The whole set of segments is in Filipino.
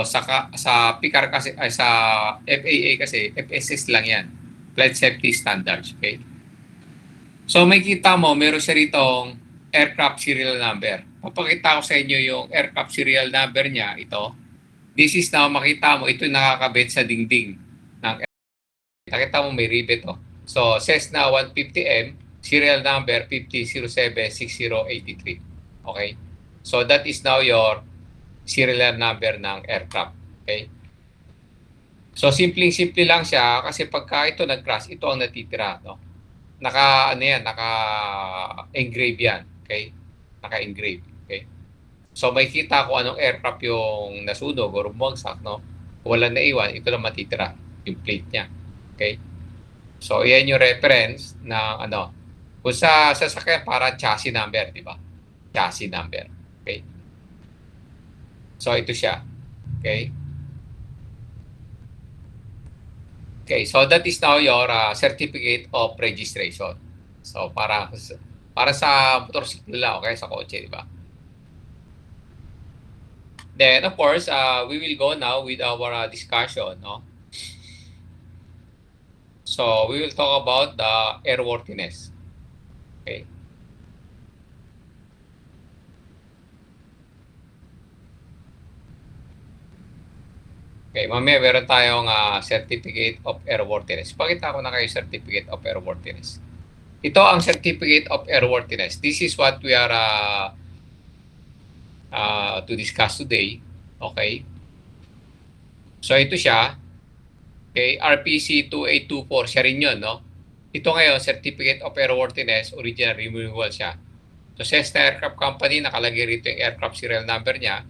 sa PICAR kasi, ay sa FAA kasi, FSS lang yan. Flight Safety Standards, okay? So may kita mo, meron siya ritong aircraft serial number. Papakita ko sa inyo yung aircraft serial number niya, ito. This is now, makita mo, ito nakakabit sa dingding ng aircraft. Nakita mo may rivet, oh. So Cessna 150M, serial number 50076083. Okay? So that is now your serial number ng aircraft. Okay? So simple lang siya kasi pagka ito nag-crash, ito ang natitira, no? Naka-engrave yan. Okay? Naka-engrave. Okay? So may kita ko anong aircraft yung nasunog o bumagsak, no? Wala na iwan, ito lang matitira, yung plate niya. Okay? So yan yung reference ng ano. Kung sa sasakyan, parang chassis number, di ba? Chassis number. Okay? So ito siya. Okay? Okay, so that is now your certificate of registration. So para sa motorsiklo lang, okay, sa kotse, di ba? Then of course, we will go now with our discussion, no? So we will talk about the airworthiness. Okay. Okay, mamaya meron tayong Certificate of Airworthiness. Pakita ko na kayo Certificate of Airworthiness. Ito ang Certificate of Airworthiness. This is what we are to discuss today. Okay. So ito siya. Okay, RPC 2824, siya rin yun, no? Ito ngayon, Certificate of Airworthiness, original renewal siya. So Cessna Aircraft Company, nakalagay rito yung aircraft serial number niya.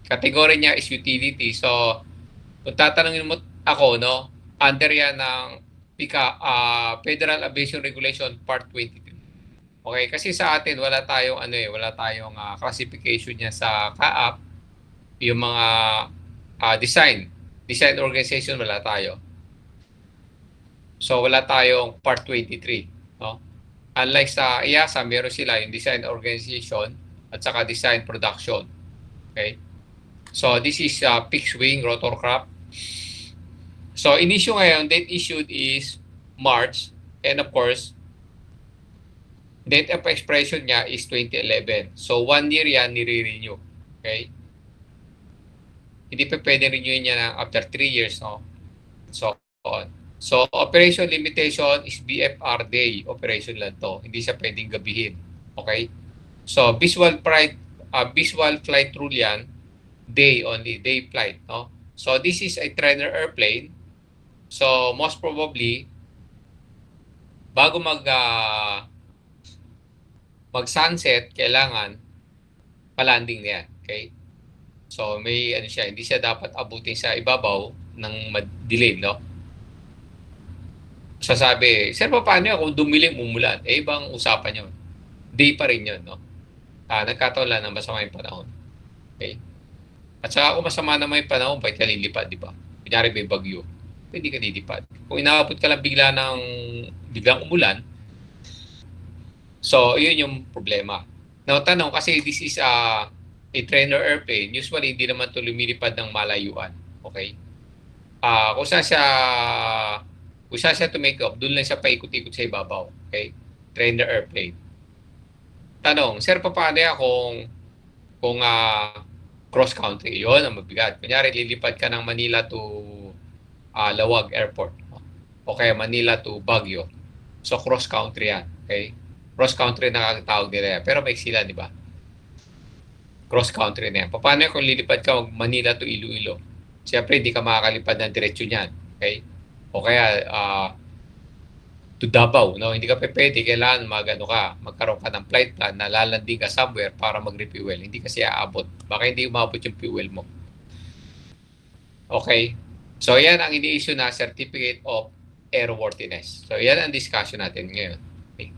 Category niya is utility. So kung tatanungin mo ako, no, under yan ng Federal Aviation Regulation Part 23. Okay, kasi sa atin wala tayong wala tayong classification niya sa CAAP, yung mga design organization wala tayo. So wala tayong Part 23, no? Unlike sa IASA, meron sila yung design organization at saka design production. Okay? So this is fixed wing rotorcraft. So, in-issue ngayon, date issued is March. And of course, date of expiration niya is 2011. So, 1 year yan, nire-renew. Okay? Hindi pa pwede renew niya na after 3 years, no? So, on. So, operation limitation is BFR day operation lang to. Hindi siya pwedeng gabihin. Okay? So, visual flight rule yan, day only, day flight, no? So, this is a trainer airplane. So, most probably, bago mag-sunset, kailangan palanding na yan. Okay? So, may siya, hindi siya dapat abutin sa ibabaw ng madilim, no? Sasabi, sir, paano yan kung dumilim, umulan? Ibang usapan yun. Day pa rin yun, no? Nagkataon lang ng masama yung panahon. Okay? At saka kung masama naman yung panahon, bakit ka lilipad, di ba? Kunyari may bagyo, hindi ka lilipad. Kung inaabot ka lang biglang umulan, so yun yung problema. Now, tanong, kasi this is a trainer airplane, usually hindi naman ito lumilipad ng malayuan. Okay? Kung saan siya to make up, doon lang siya paikot-ikot sa ibabaw. Okay? Trainer airplane. Tanong, sir, paano yan kung cross-country? Yun ang mabigat. Kunyari, lilipad ka ng Manila to Lawag Airport. O kaya Manila to Baguio. So, cross-country yan. Okay? Cross-country na tawag nila yan. Pero may sila, di ba? Cross-country na yan. Paano kung lilipad ka Manila to Iloilo? Siyempre, hindi ka makakalipad ng diretsyo niyan. Okay? O kaya, to Davao, no? Hindi ka pwede, kailangan magkaroon ka ng flight plan na lalanding ka somewhere para mag-refuel. Hindi kasi aabot. Baka hindi umabot yung fuel mo. Okay? So, yan ang ini-issue na Certificate of Airworthiness. So, yan ang discussion natin ngayon. Okay?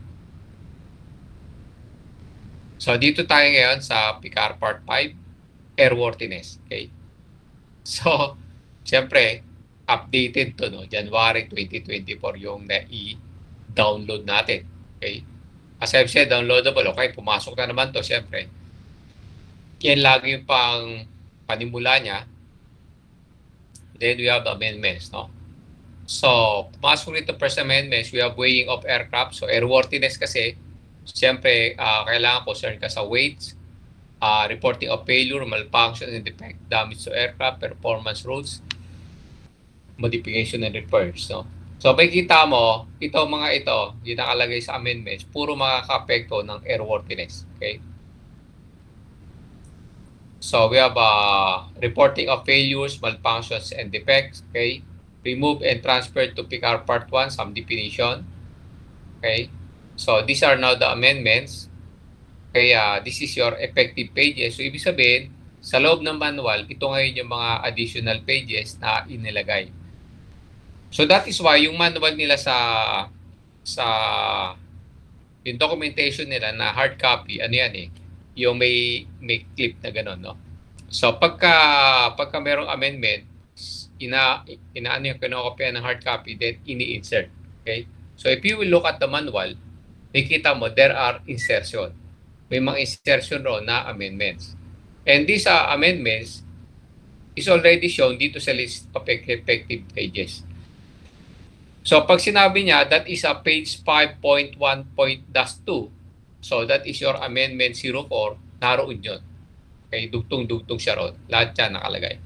So, dito tayo ngayon sa PICAR Part 5, Airworthiness. Okay? So, siyempre, updated to, no? January 2024 yung na-i-download natin. Okay? As I've said, downloadable. Okay, pumasok na naman to, siyempre. Yan lagi yung panimula niya. Then we have amendments, no? So, pumasok rito first amendments, we have weighing of aircraft. So, airworthiness kasi, siyempre, kailangan concern ka sa weights, reporting of failure, malfunction and defect, damage to aircraft, performance rules, modification and repairs, no? So, makikita mo, mga ito, yung nakalagay sa amendments, puro makaka-apekto ng airworthiness, okay? So, we have reporting of failures, malfunctions, and defects, okay? Remove and transfer to PICAR Part 1, some definition. Okay? So, these are now the amendments. Kaya, this is your effective pages. So, ibig sabihin, sa loob ng manual, ito ngayon yung mga additional pages na inilagay. So, that is why yung manual nila sa yung documentation nila na hard copy, ano yan eh, yung may clip na gano'n, no? So, pagka merong amendment, inaano yung kinokopya ng hard copy, then ini-insert. Okay? So, if you will look at the manual, makikita mo, there are insertion. May mga insertion ro na amendments. And these amendments is already shown dito sa list of effective pages. So, pag sinabi niya, that is a page 5.1.2. So, that is your amendment 04, naroon yun. Okay? Dugtong-dugtong siya ron. Lahat yan nakalagay.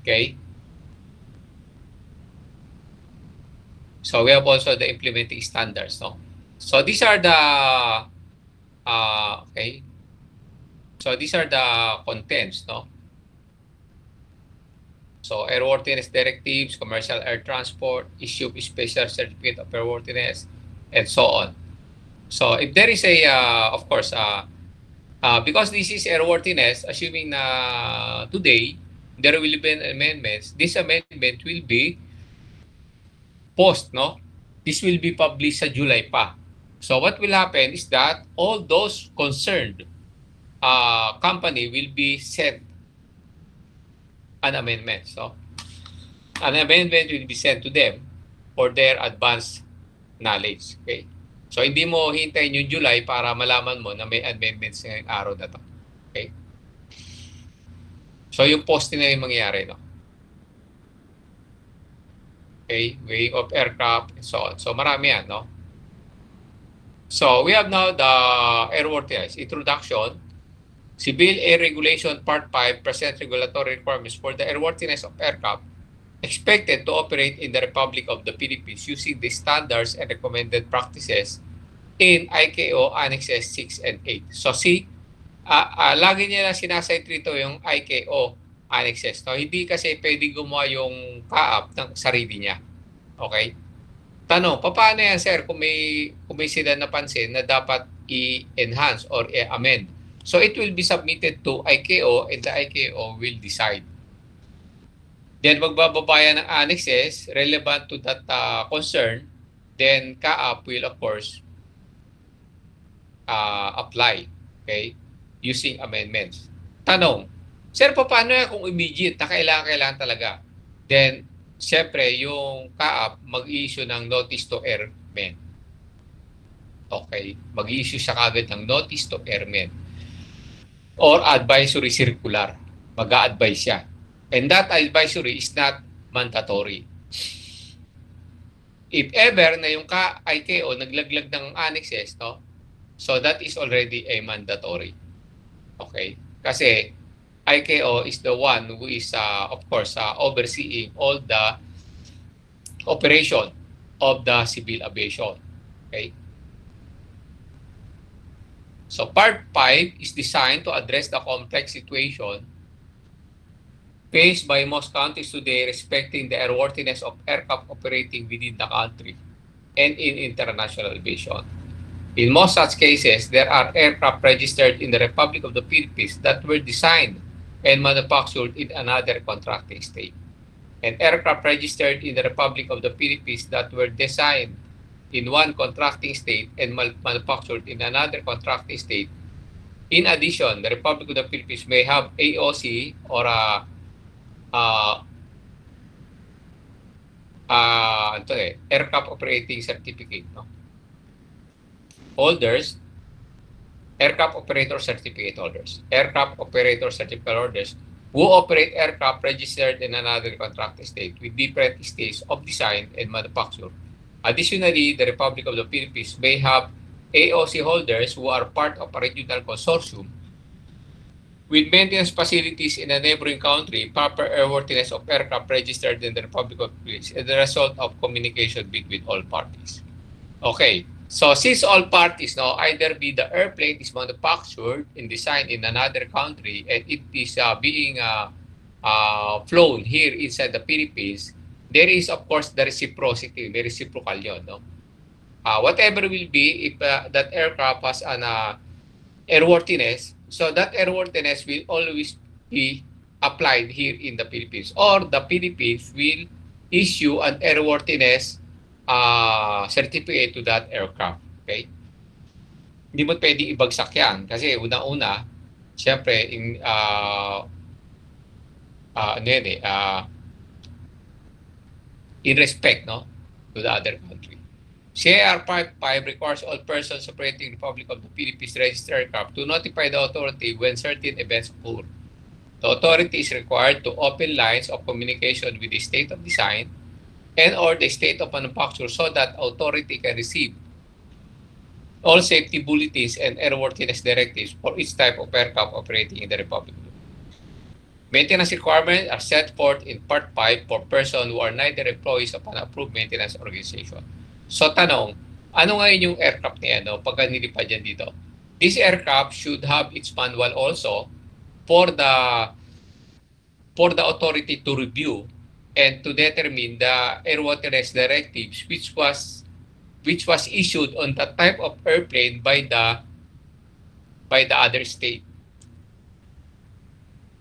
Okay? So, we have also the implementing standards, no? So, these are the, okay? So, these are the contents, no? So, airworthiness directives, commercial air transport, issue of special certificate of airworthiness, and so on. So, if there is a, of course, because this is airworthiness, assuming na today, there will be amendments, this amendment will be post, no? This will be published sa July pa. So what will happen is that all those concerned company will be sent an amendment. So an amendment will be sent to them for their advanced knowledge. Okay? So hindi mo hintayin yung July para malaman mo na may amendments ngayong araw na to. Okay? So yung posting na yung mangyayari, no? Okay, weighing of aircraft and so on. So marami yan, no? So we have now the airworthiness introduction. Civil Air Regulation Part 5 presents regulatory requirements for the airworthiness of aircraft expected to operate in the Republic of the Philippines using the standards and recommended practices in ICAO Annexes 6 and 8. So see, lagi niya na sinasite rito yung ICAO annexes. No? Hindi kasi pwede gumawa yung CAAP ng sarili niya. Okay? Tanong, paano yan, sir, kung may sila napansin na dapat i-enhance or i-amend? So it will be submitted to ICAO and the ICAO will decide. Then magbababayan ng annexes relevant to that concern, then CAAP will of course apply, okay, using amendments. Tanong, sir, paano yan kung immediate na kailangan talaga? Then, siyempre, yung CAAP mag-i-issue ng notice to airmen. Okay, mag-i-issue siya kagad ng notice to airmen or advisory circular. Mag-a-advise siya. And that advisory is not mandatory. If ever na yung ICAO naglaglag ng annexes, no? So that is already a mandatory. Okay? Kasi ICAO is the one who is, of course, overseeing all the operation of the civil aviation. Okay? So Part 5 is designed to address the complex situation faced by most countries today respecting the airworthiness of aircraft operating within the country and in international aviation. In most such cases, there are aircraft registered in the Republic of the Philippines that were designed and manufactured in another contracting state. And aircraft registered in the Republic of the Philippines that were designed in one contracting state and manufactured in another contracting state. In addition, the Republic of the Philippines may have AOC or aircraft operating certificate, no? Holders, aircraft operator certificate holders, aircraft operator certificate holders who operate aircraft registered in another contracted state with different stages of design and manufacture. Additionally, the Republic of the Philippines may have AOC holders who are part of a regional consortium with maintenance facilities in a neighboring country, proper airworthiness of aircraft registered in the Republic of the Philippines is the result of communication between all parties. Okay, so since all parties now either be the airplane is manufactured and designed in another country and it is being flown here inside the Philippines, there is of course the reciprocity, may reciprocal yun, no? Whatever will be, if that aircraft has an airworthiness, so that airworthiness will always be applied here in the Philippines, or the Philippines will issue an airworthiness certificate to that aircraft. Okay? Hindi mo pwede ibagsak yan kasi una-una, syempre, in respect, no, to the other country. CAR 55 requires all persons operating Republic of the Philippines registered aircraft to notify the authority when certain events occur. The authority is required to open lines of communication with the state of design and or the state of manufacture so that authority can receive all safety bulletins and airworthiness directives for each type of aircraft operating in the Republic. Maintenance requirements are set forth in Part 5 for persons who are neither employees of an approved maintenance organization. So tanong, ano ngayon yung aircraft niya, no? Pagka nilipad yan dito? This aircraft should have its manual also for the authority to review and to determine the airworthiness directives which was issued on that type of airplane by the other state.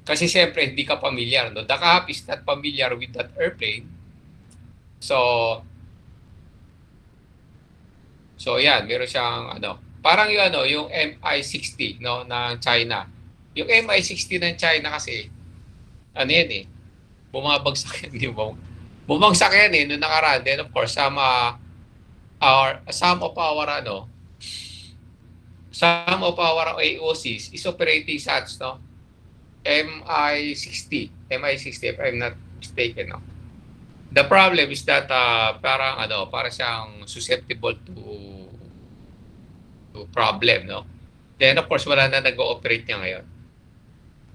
Kasi siyempre hindi ka familiar, no? The CAAP is not familiar with that airplane. So yan, meron siyang parang yung Mi-60 no ng China. Yung Mi-60 ng China kasi yan bumabagsak yan, di ba? Bumagsak yan noong nakaraan. Then of course some of our AOCs is operating such, no? Mi-60 if I'm not mistaken, no? The problem is that para siyang susceptible to problem, no? Then of course wala na nag-ooperate niya ngayon.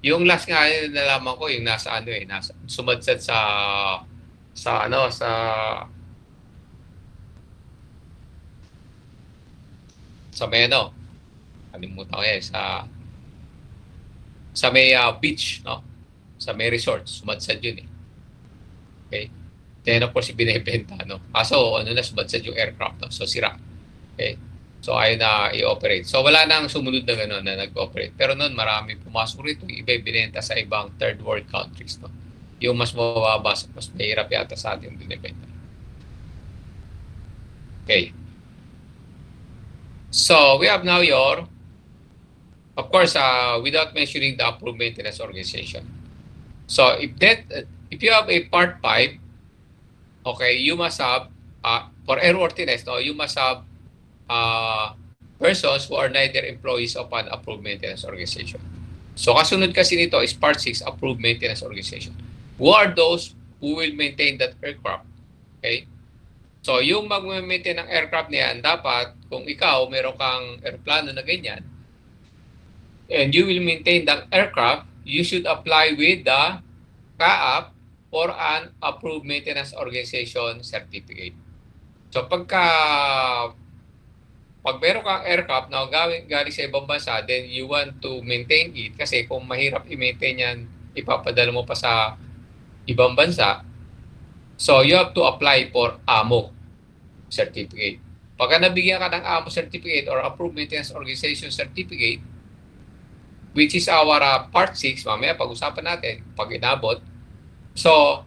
Yung last nga nalaman ko yung nasa sumadsad sa may kalimutan ko yan, sa may beach, no? Sa may resort, sumadsad yun eh. Okay? Then of course ibinebenta, no? Kaso sumadsad yung aircraft, no? So sira. Okay? So ayaw na i-operate. So wala nang sumunod na gano'n na nag-operate. Pero noon marami pumasok rito, iba binenta sa ibang third world countries, no? Yung mas mababa, mas mahirap yata sa ating binibenta. Okay. So we have now of course, without mentioning the approved maintenance organization. So if you have a Part 5, okay, you must have for airworthiness, no, you must have persons who are neither employees of an approved maintenance organization. So kasunod kasi nito is Part 6, approved maintenance organization. Who are those who will maintain that aircraft? Okay? So yung mag-maintain ng aircraft niyan, dapat kung ikaw meron kang airplano na ganyan and you will maintain that aircraft, you should apply with the CAAP for an approved maintenance organization certificate. So pag meron kang aircraft na galing sa ibang bansa, then you want to maintain it kasi kung mahirap i-maintain yan, ipapadala mo pa sa ibang bansa. So you have to apply for AMO certificate. Pagka nabigyan ka ng AMO certificate or approved maintenance organization certificate, which is our Part 6, mamaya pag-usapan natin pag inabot. So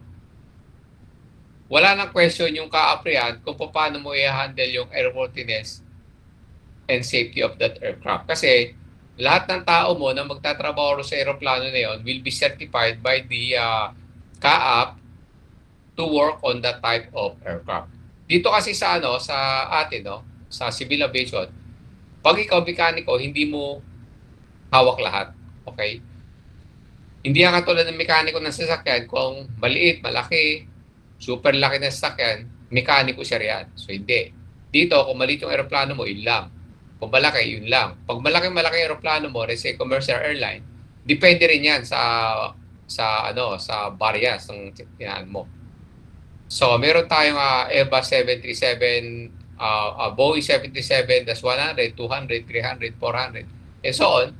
wala nang question yung ka-apprehend kung paano mo i-handle yung airworthiness and safety of that aircraft. Kasi lahat ng tao mo na magtatrabaho sa aeroplano na yon will be certified by the CAAP to work on that type of aircraft. Dito kasi sa atin, no, sa civil aviation, pag ikaw mekaniko, hindi mo hawak lahat. Okay? Hindi yan katulad ng mekaniko ng sasakyan, kung maliit, malaki, super laki ng sasakyan, mekaniko siya riyan. So hindi. Dito, kung maliit yung eroplano mo, yun lang. Kung malaki, yun lang. Pag malaki eroplano mo, let's say commercial airline, depende rin yan sa barriers ng tinahan mo. So, meron tayong Airbus 737, Boeing 737-100, 200, 300, 400, and so on.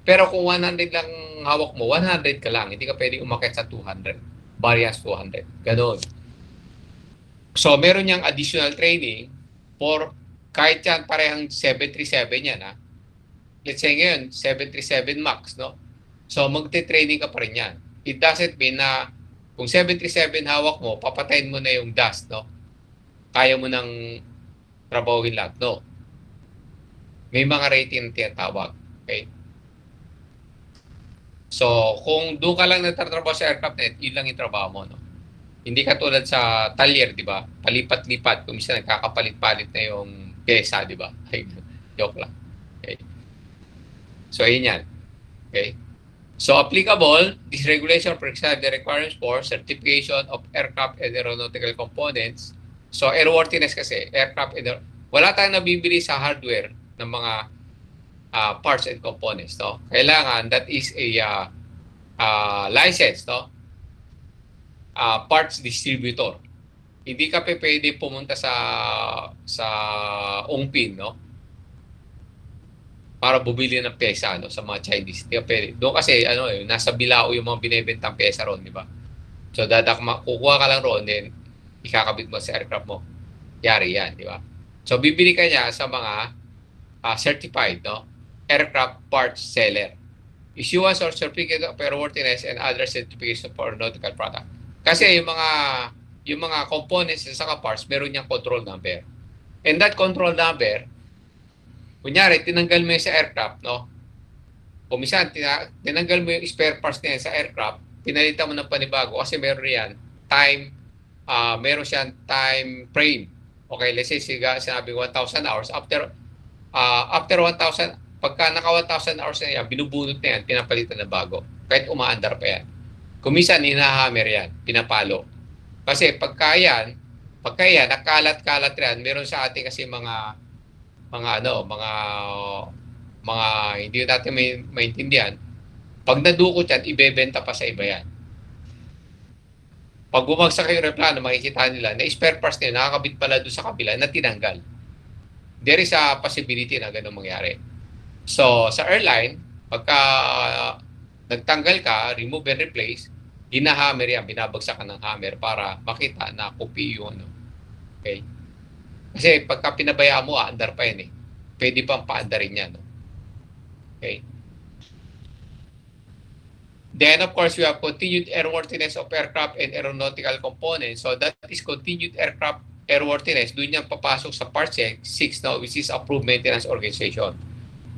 Pero kung 100 lang hawak mo, 100 ka lang. Hindi ka pwedeng umakyat sa 200. Variance 200. Ganon. So, meron niyang additional training for kahit yan parehang 737 yan. Let's say ngayon, 737 MAX, no? So, magte-training ka pa rin yan. It doesn't mean na kung 737 hawak mo, papatayin mo na yung dust, no? Kaya mo nang trabahuin lahat, no? May mga rating na tinatawag. Okay? So, kung doon ka lang nagtatrabaho sa aircraft net, yun lang yung trabaho mo, no? Hindi katulad sa talyer, di ba? Palipat-lipat. Kung minsan nagkakapalit-palit na yung pyesa, di ba? Joke lang. Okay. So, ayun yan. Okay. So, applicable, this regulation prescribes the requirements for certification of aircraft and aeronautical components. So, airworthiness kasi, aircraft and wala tayong nabibili sa hardware ng mga parts and components, no? Kailangan that is a license, no? Parts distributor. Hindi ka pwede pumunta sa Ongpin, no? Para bumili ng pyesa, no, sa mga Chinese. Hindi ka pwede. Doon kasi nasa Bilao yung mga binebentang pyesa ron, di ba? So kukuha ka lang ron, then ikakabit mo sa aircraft mo. Yari yan, di ba? So bibili ka niya sa mga certified, no, aircraft parts seller. Issuance or certificate of airworthiness and other certifications for nautical product. Kasi yung mga components sa parts, meron niyang control number. And that control number, kunyari, tinanggal mo yun sa aircraft, no? Kung minsan, tinanggal mo yung spare parts na yan sa aircraft, pinalitan mo ng panibago kasi meron yan meron siyang time frame. Okay, let's say, sinabi 1,000 hours. After 1,000, pagka naka 1,000 hours na yan, binubunot na yan, pinapalitan na bago. Kahit umaandar pa yan. Kung minsan, hinahammer yan, pinapalo. Kasi pagka yan, nakalat-kalat yan, meron sa ating kasi mga hindi natin maintindihan. Pag nadukot yan, ibebenta pa sa iba yan. Pag bumagsak yung aeroplano, makikita nila na spare parts nila nakakabit pala doon sa kabila na tinanggal. There is a possibility na ganun mangyari. So, sa airline, pagka nagtanggal ka, remove and replace, hinahammer yan, binabagsakan ng hammer para makita na kopi yung Okay? Kasi pagka pinabayaan mo, andar pa yan eh. Pwede pang paandarin yan. No? Okay? Then, of course, we have continued airworthiness of aircraft and aeronautical components. So, that is continued aircraft airworthiness. Doon yan papasok sa Part 6 now, which is Approved Maintenance Organization.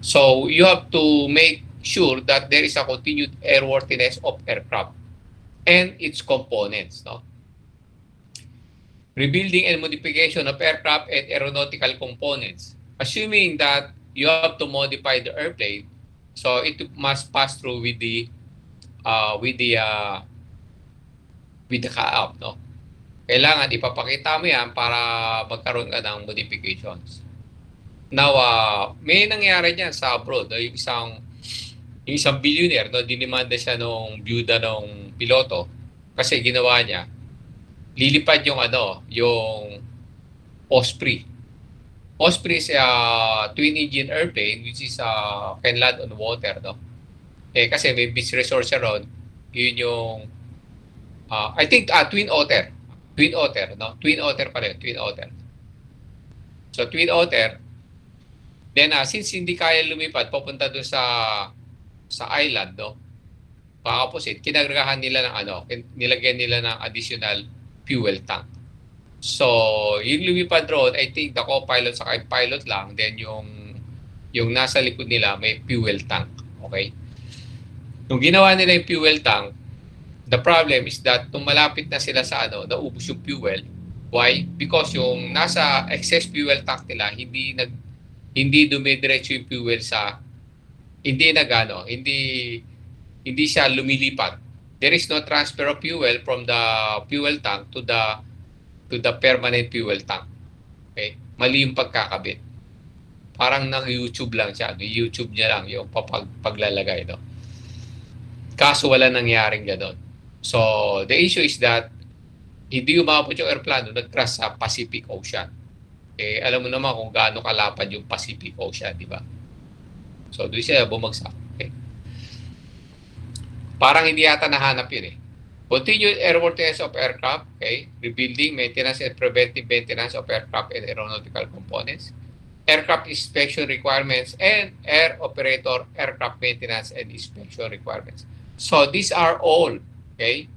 So, you have to make sure that there is a continued airworthiness of aircraft and its components. No? Rebuilding and modification of aircraft and aeronautical components. Assuming that you have to modify the airplane, so it must pass through with the CAAP, no? Kailangan ipapakita mo yan para magkaroon ka ng modifications. Now, may nangyari diyan sa abroad, no? Yung isang billionaire, no, dinimanda siya nung byuda nung piloto kasi ginawa niya, lilipad yung Osprey. Osprey is a twin-engine airplane which is can land on water, no? Kasi may beach resort siya ron. Yun yung I think Twin Otter. Twin Otter, no? Twin Otter pa rin, Twin Otter. So Twin Otter, then since hindi kaya lumipad papunta doon sa island, no? Opposite, kinagregahan nila ng nilagyan nila ng additional fuel tank. So, yung lumipad road, I think the co-pilot sa pilot lang, then yung nasa likod nila may fuel tank. Okay? Nung ginawa nila yung fuel tank, the problem is that nung malapit na sila sa naubos yung fuel. Why? Because yung nasa excess fuel tank nila, hindi dumidiretso yung fuel hindi hindi siya lumilipat. There is no transfer of fuel from the fuel tank to the permanent fuel tank. Okay? Mali yung pagkakabit. Parang nang YouTube lang siya. YouTube niya lang yung paglalagay. No? Kaso wala nangyaring gano'n. So, the issue is that hindi umabot yung aeroplano, nag-crash sa Pacific Ocean. Eh, alam mo naman kung gaano kalapad yung Pacific Ocean, di ba? So, doon siya bumagsak. Okay. Parang hindi yata nahanap yun eh. Continued airworthiness of aircraft, okay? Rebuilding, maintenance, and preventive maintenance of aircraft and aeronautical components. Aircraft inspection requirements and air operator aircraft maintenance and inspection requirements. So, these are all, okay?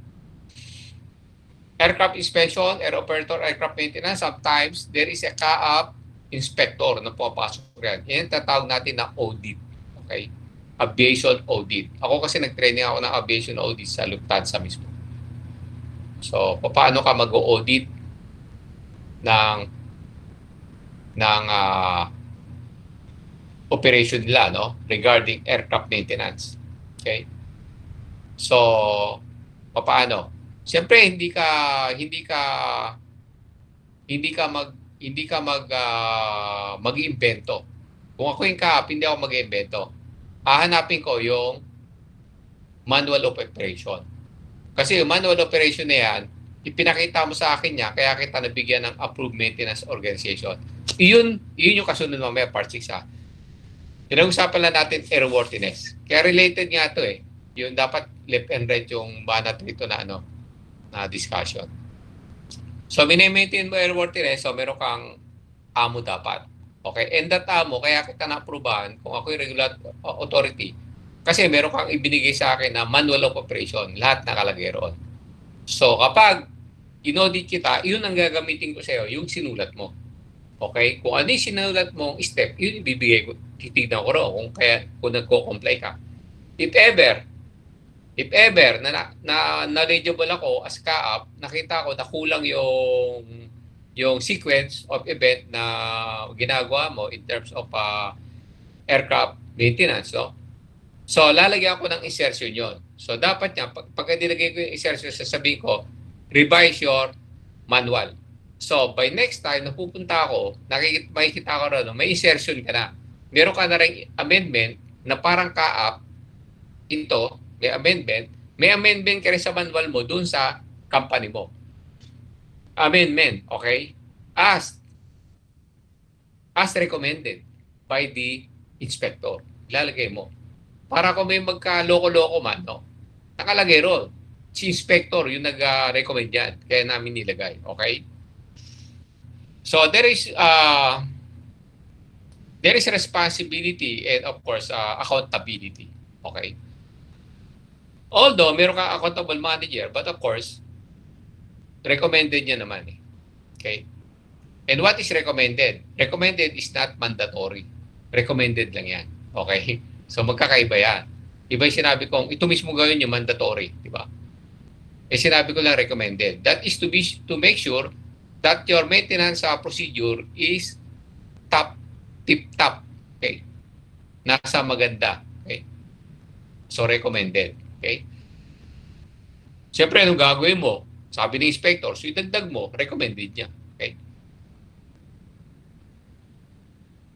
Aircraft inspection, air operator, aircraft maintenance, sometimes there is a CAAP inspector na pupasok yan. Yan tatawag natin na audit. Okay? Aviation audit. Ako kasi nag-training ako ng aviation audit sa Lufthansa mismo. So, paano ka mag-audit ng operation nila, no? Regarding aircraft maintenance. Okay? So, paano? Siyempre hindi ka mag-iimbento. Kung ako yung CAAP, hindi ako mag-iimbento. Hahanapin ko yung manual of operation. Kasi yung manual operation na yan, ipinakita mo sa akin niya, kaya kita nabigyan ng approved maintenance organization. Yun yung kasunod mamaya, part 6 ha. Pinag-usapan lang natin airworthiness. Kaya related nga to eh. Yung dapat left and right yung banat rito na na discussion. So, mini-maintain mo airworthiness, so meron kang amo dapat. Okay? And that amo, kaya kita na-approvean kung ako yung regular authority. Kasi meron kang ibinigay sa akin na manual of operation. Lahat nakalagay roon. So, kapag inaudit kita, yun ang gagamitin ko sa'yo, yung sinulat mo. Okay? Kung ano yung sinulat mong step, yun ibibigay ko. Titignan ko roon kung nagko-comply ka. If ever na knowledgeable ako as CAAP, nakita ko na kulang yung sequence of event na ginagawa mo in terms of aircraft maintenance, no? So, lalagyan ko ng insertion yon. So, dapat niya, pag nilagay ko yung insertion, sasabihin ko, revise your manual. So, by next time na pupunta ako, makikita ko rin, may insertion ka na. Meron ka na rin amendment na parang CAAP, ito, may amendment ka rin sa manual mo dun sa company mo. Amendment, okay? As recommended by the inspector. Ilalagay mo. Para kung may magka-loko-loko man, no? Nakalagay ron. Si inspector yung nag-recommend yan. Kaya namin nilagay. Okay? So, there is responsibility and of course, accountability. Okay? Although, meron kang accountable manager, but of course, recommended niya naman eh. Okay? And what is recommended? Recommended is not mandatory. Recommended lang yan. Okay? So, magkakaiba yan. Iba yung sinabi kong, ito mismo gawin yung mandatory. Di ba? Eh, sinabi ko lang recommended. That is to make sure that your maintenance procedure is tip-top. Okay? Nasa maganda. Okay? So, recommended. Okay? Siyempre, anong gagawin mo? Sabi ng inspector, so idagdag mo, recommended niya. Okay?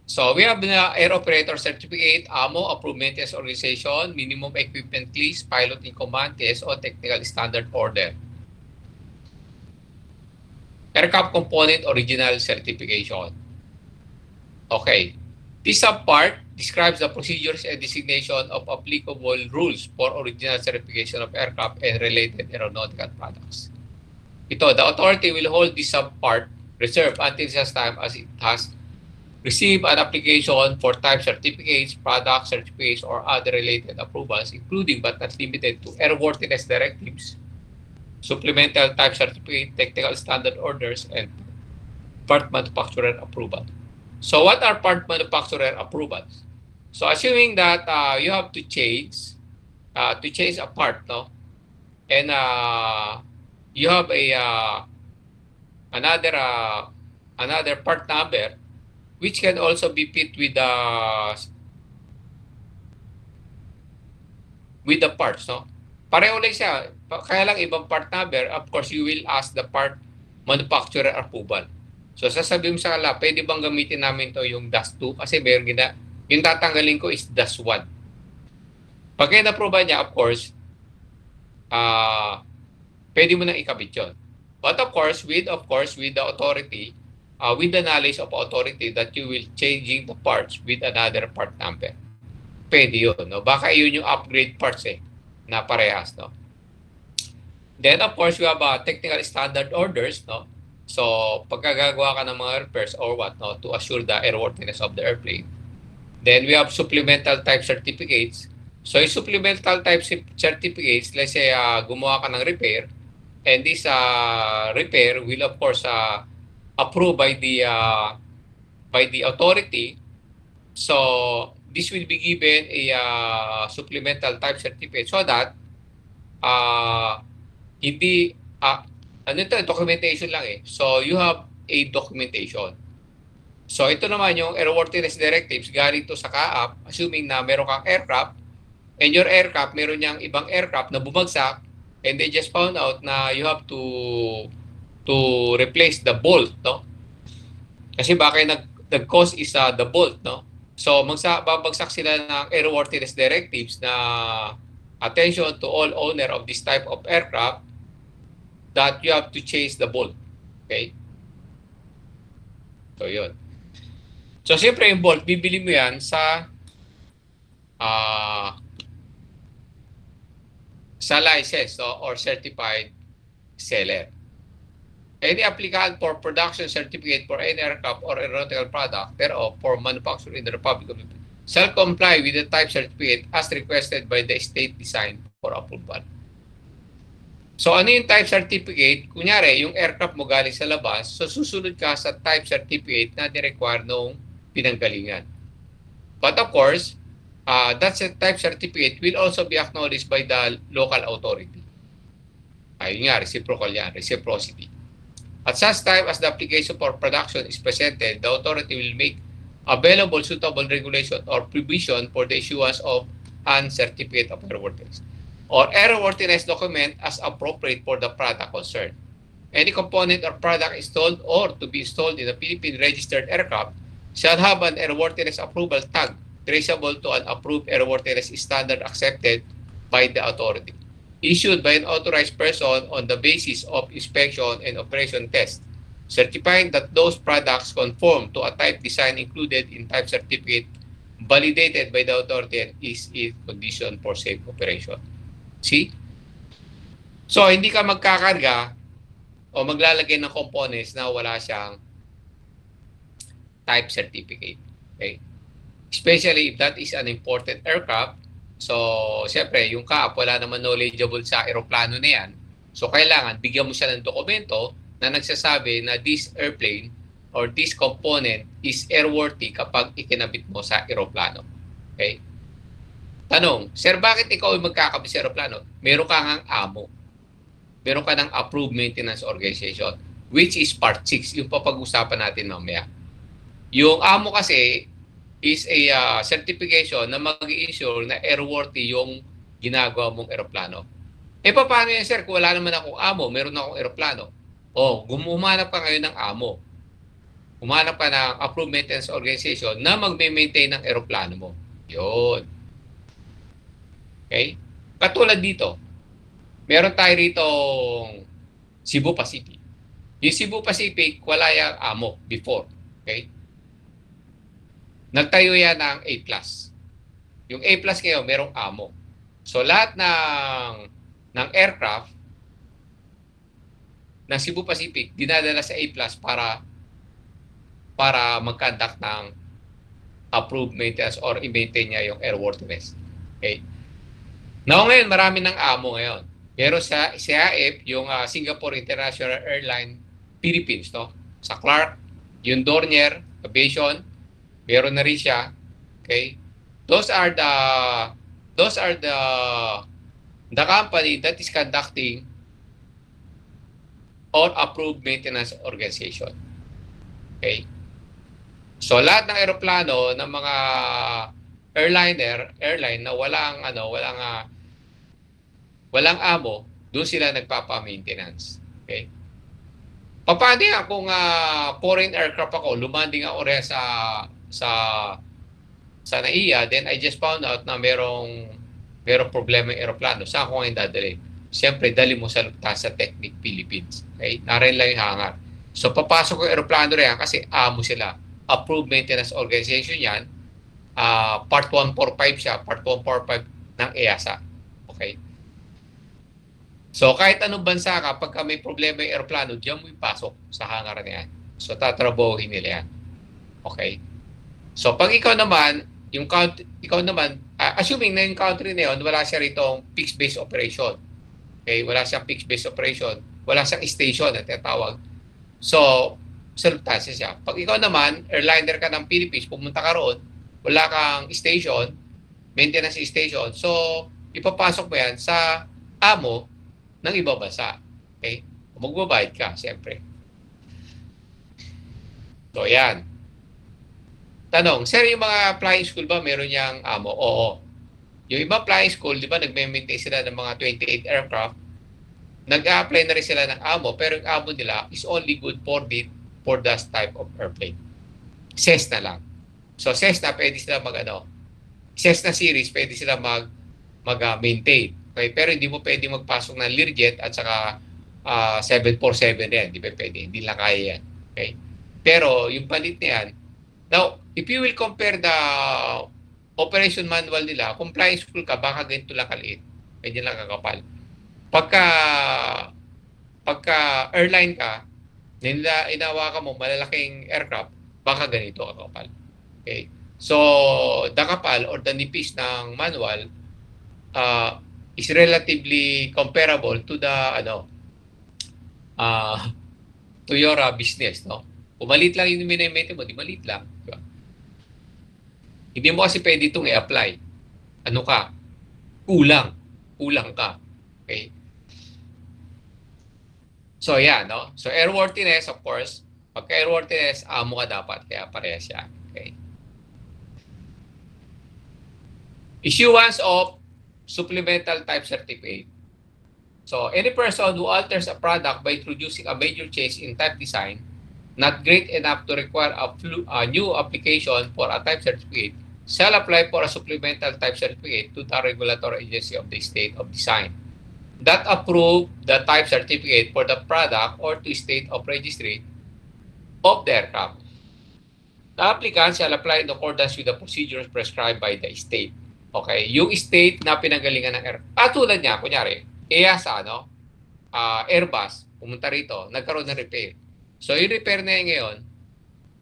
So, we have the Air Operator Certificate, AMO, Approved Maintenance Organization, Minimum Equipment List, Pilot in Command, TSO, Technical Standard Order. Aircraft Component Original Certification. Okay. This subpart describes the procedures and designation of applicable rules for original certification of aircraft and related aeronautical products. Ito, the authority will hold this subpart reserved until such time as it has received an application for type certificates, product certificates, or other related approvals, including but not limited to airworthiness directives, supplemental type certificate, technical standard orders, and part manufacturer approval. So what are part manufacturer approvals? So assuming that you have to change a part, no, and you have another part number, which can also be fit with with the parts, no? Pareho lang siya. Kaya lang ibang part number, of course, you will ask the part manufacturer approval. So, sasabihin mo sa kanila, pwede bang gamitin namin to yung DAS2? Kasi meron yung tatanggalin ko is DAS1. Pag kayo na-approve niya, of course, pwede mo nang ikabit yun. But of course, with the authority, with the knowledge of authority that you will changing the parts with another part number. Pwede yun, no? Baka yun yung upgrade parts na parehas, no? Then, of course, we have technical standard orders, no? So, pagkagagawa ka ng mga repairs or what, no? To assure the airworthiness of the airplane. Then, we have supplemental type certificates. So, yung supplemental type certificates, let's say, gumawa ka ng repair, and this repair will, of course, approved by the authority. So, this will be given a supplemental type certificate so that hindi ano ito, documentation lang So, you have a documentation. So, ito naman yung airworthiness directives galing to sa CAAP, assuming na meron kang aircraft and your aircraft, meron niyang ibang aircraft na bumagsak and they just found out na you have to replace the bolt, no? Kasi baka nag-cause is the bolt, no? So, babagsak sila ng airworthiness directives na attention to all owner of this type of aircraft that you have to change the bolt. Okay? So, yun. So, siyempre yung bolt, bibili mo yan sa licensed or certified seller. Any applicant for production certificate for any aircraft or aeronautical product thereof for manufacture in the Republic of the Philippines shall comply with the type certificate as requested by the state design for approval. So, ano yung type certificate? Kunyari, yung aircraft mo galing sa labas, so susunod ka sa type certificate na ni-require nung pinanggalingan. But of course, that type certificate will also be acknowledged by the local authority. Ayun nga, reciprocal yan, reciprocity. At such time as the application for production is presented, the authority will make available suitable regulation or provision for the issuance of an certificate of airworthiness or airworthiness document as appropriate for the product concerned. Any component or product installed or to be installed in a Philippine registered aircraft shall have an airworthiness approval tag traceable to an approved airworthiness standard accepted by the authority, issued by an authorized person on the basis of inspection and operation test, certifying that those products conform to a type design included in type certificate validated by the authority and is a condition for safe operation. See? So, hindi ka magkakarga o maglalagay ng components na wala siyang type certificate. Okay? Especially if that is an imported aircraft. So, siyempre, yung CAAP, wala naman knowledgeable sa aeroplano na yan. So, kailangan bigyan mo siya ng dokumento na nagsasabi na this airplane or this component is airworthy kapag ikinabit mo sa aeroplano. Okay? Tanong, sir, bakit ikaw ay magkakabit sa aeroplano? Meron ka ngang AMO. Meron ka ng Approved Maintenance Organization, which is Part 6, yung papag-usapan natin mamaya. Yung AMO kasi is a certification na mag-i-ensure na airworthy yung ginagawa mong aeroplano. Paano yan, sir? Kung wala naman akong AMO, meron akong aeroplano. Gumanap ka ngayon ng AMO. Humanap ka ng Approved Maintenance Organization na magme-maintain ng aeroplano mo. Yun. Okay? Katulad dito, meron tayo rito Cebu Pacific. Yung Cebu Pacific, wala yung AMO before. Okay? Nagtayo yan ng A+. Yung A+ ngayon, merong AMO. So, lahat ng aircraft ng Cebu Pacific, dinadala sa A+ para mag-conduct ng approved maintenance or i-maintain niya yung airworthiness. Okay? Now, ngayon, marami ng AMO ngayon. Pero sa CAF, yung Singapore International Airline Philippines, no? Sa Clark, yung Dornier Aviation, meron na rin siya. Okay? Those are the company that is conducting or approved maintenance organization. Okay? So lahat ng eroplano ng mga airline na walang walang amo, doon sila nagpapa-maintenance. Okay? Paano yan kung foreign aircraft ako, lumanding ako rin sa NAIA, then I just found out na merong problema yung aeroplano. Saan ko ngayon dadali? Siyempre, dali mo sa Lufthansa Technic Philippines. Okay? Narin lang yung hangar. So, papasok yung aeroplano rin kasi amo sila. Approved Maintenance Organization yan. Part 145 siya, Part 145 ng EASA. Okay? So, kahit anong bansa ka, pagka may problema yung aeroplano, diyan mo ipasok sa hangar na yan. So, tatrabahuhin nila yan. Okay? So, pag ikaw naman, assuming na yung country na yun, wala siya rito fixed base operation. Okay? Wala siyang fixed base operation. Wala siyang station na tinatawag. So, sa Lufthansa siya. Pag ikaw naman, airliner ka ng Philippines, pumunta ka roon, wala kang station, maintenance station, so, ipapasok mo yan sa amo ng ibang bansa. Okay? Magbabayad ka, siyempre. So, yan. Tanong, sir, yung mga flying school ba, meron niyang amo? Oo. Yung ibang flying school, di ba, nagme-maintain sila ng mga 28 aircraft, nag-a-apply na rin sila ng amo, pero yung amo nila is only good for that type of airplane. Cessna lang. So, Cessna, pwede sila Cessna series, pwede sila mag-maintain. Okay? Pero hindi mo pwede magpasok ng Learjet at saka 747 yan. Hindi pa pwede. Hindi lang kaya yan. Okay? Pero yung palit na yan, now, if you will compare the operation manual nila, kung flying school ka, baka ganito lang kaliit. Medyo lang kakapal. Pagka airline ka, inawakan mo malalaking aircraft, baka ganito kakapal. Okay? So, the kapal or the nipis ng manual is relatively comparable to the to your business, no? Kung maliit lang yung minimate mo, di maliit lang. Diba? Hindi mo kasi pwede itong i-apply. Ano ka? Kulang. Kulang ka. Okay? So, yan, no? So, airworthiness, of course. Pagka airworthiness, amo ka dapat. Kaya parehas siya. Okay? Issuance of supplemental type certificate. So, any person who alters a product by introducing a major change in type design not great enough to require a new application for a type certificate shall apply for a supplemental type certificate to the regulatory agency of the state of design that approve the type certificate for the product or to state of registry of the aircraft. The applicant shall apply in accordance with the procedures prescribed by the state. Okay, yung state na pinanggalingan ng aircraft. Tulad niya, kunyari, EASA, Airbus, pumunta rito, nagkaroon ng repair. So, yung repair na yun ngayon,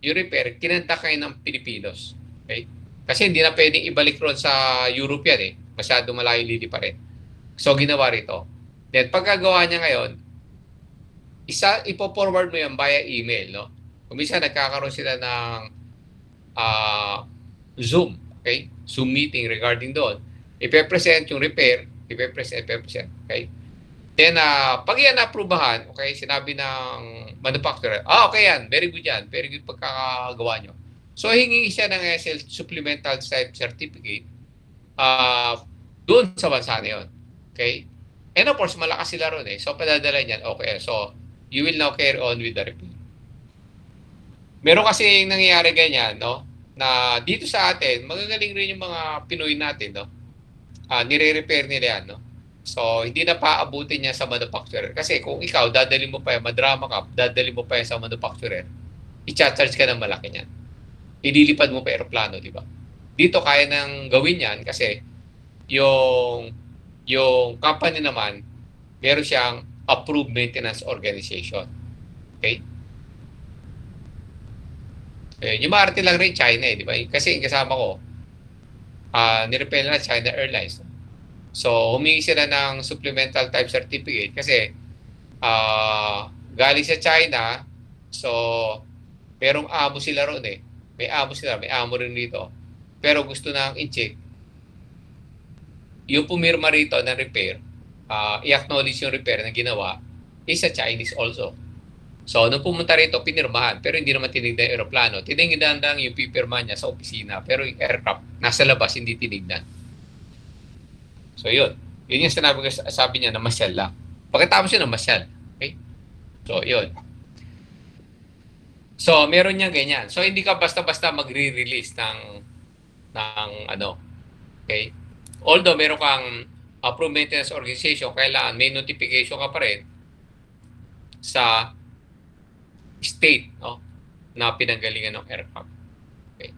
yung repair, kinanta kayo ng Pilipinos. Okay? Kasi hindi na pwedeng ibalik ron sa Europe yan eh. Masyado malayo lili pa rin. So, ginawa rito. Then, pagkagawa niya ngayon, ipo-forward mo yan via email, no? Kung minsan, nagkakaroon sila ng Zoom, okay? Zoom meeting regarding doon. Ipe-present yung repair, ipe-present, okay? Then, pag yan na-aprobahan, okay, sinabi ng manufacturer, okay yan, very good yan, very good pagkakagawa nyo. So, hingi siya ng SL supplemental type certificate doon sa bansa na yun. Okay? And of course, malakas sila ron eh. So, padadala niyan, okay, so, you will now carry on with the repair. Meron kasi nangyayari ganyan, no? Na dito sa atin, magagaling rin yung mga Pinoy natin, no? Nire-repair nila yan, no? So, hindi na paabutin niya sa manufacturer. Kasi kung ikaw, dadali mo pa yan, madrama ka, dadali mo pa yan sa manufacturer, i-charge ka ng malaki niyan. Ililipad mo pa aeroplano, di ba? Dito kaya nang gawin yan kasi yung company naman, meron siyang approved maintenance organization. Okay? Yung maarte lang rin China, di ba? Kasi yung kasama ko, nirepair na China Airlines. So, humingi sila ng supplemental type certificate kasi galing sa China, so, merong amo sila ron eh. May amo sila, may amo rin dito. Pero gusto nang i-check. Yung pumirma rito ng repair, i-acknowledge yung repair na ginawa, is a Chinese also. So, nung pumunta rito, pinirmahan. Pero hindi naman tinignan yung aeroplano. Tinignan lang yung pipirma niya sa opisina. Pero yung aircraft, nasa labas, hindi tinignan. So, yun. Yun yung sabi niya na masyal lang. Pagkatapos yun, masyal. Okay? So, yun. So, meron niya ganyan. So, hindi ka basta-basta magre-release ng ano, okay? Although meron kang approved maintenance organization, kailangan may notification ka pa rin sa state, no, na pinanggalingan ng aircraft. Okay.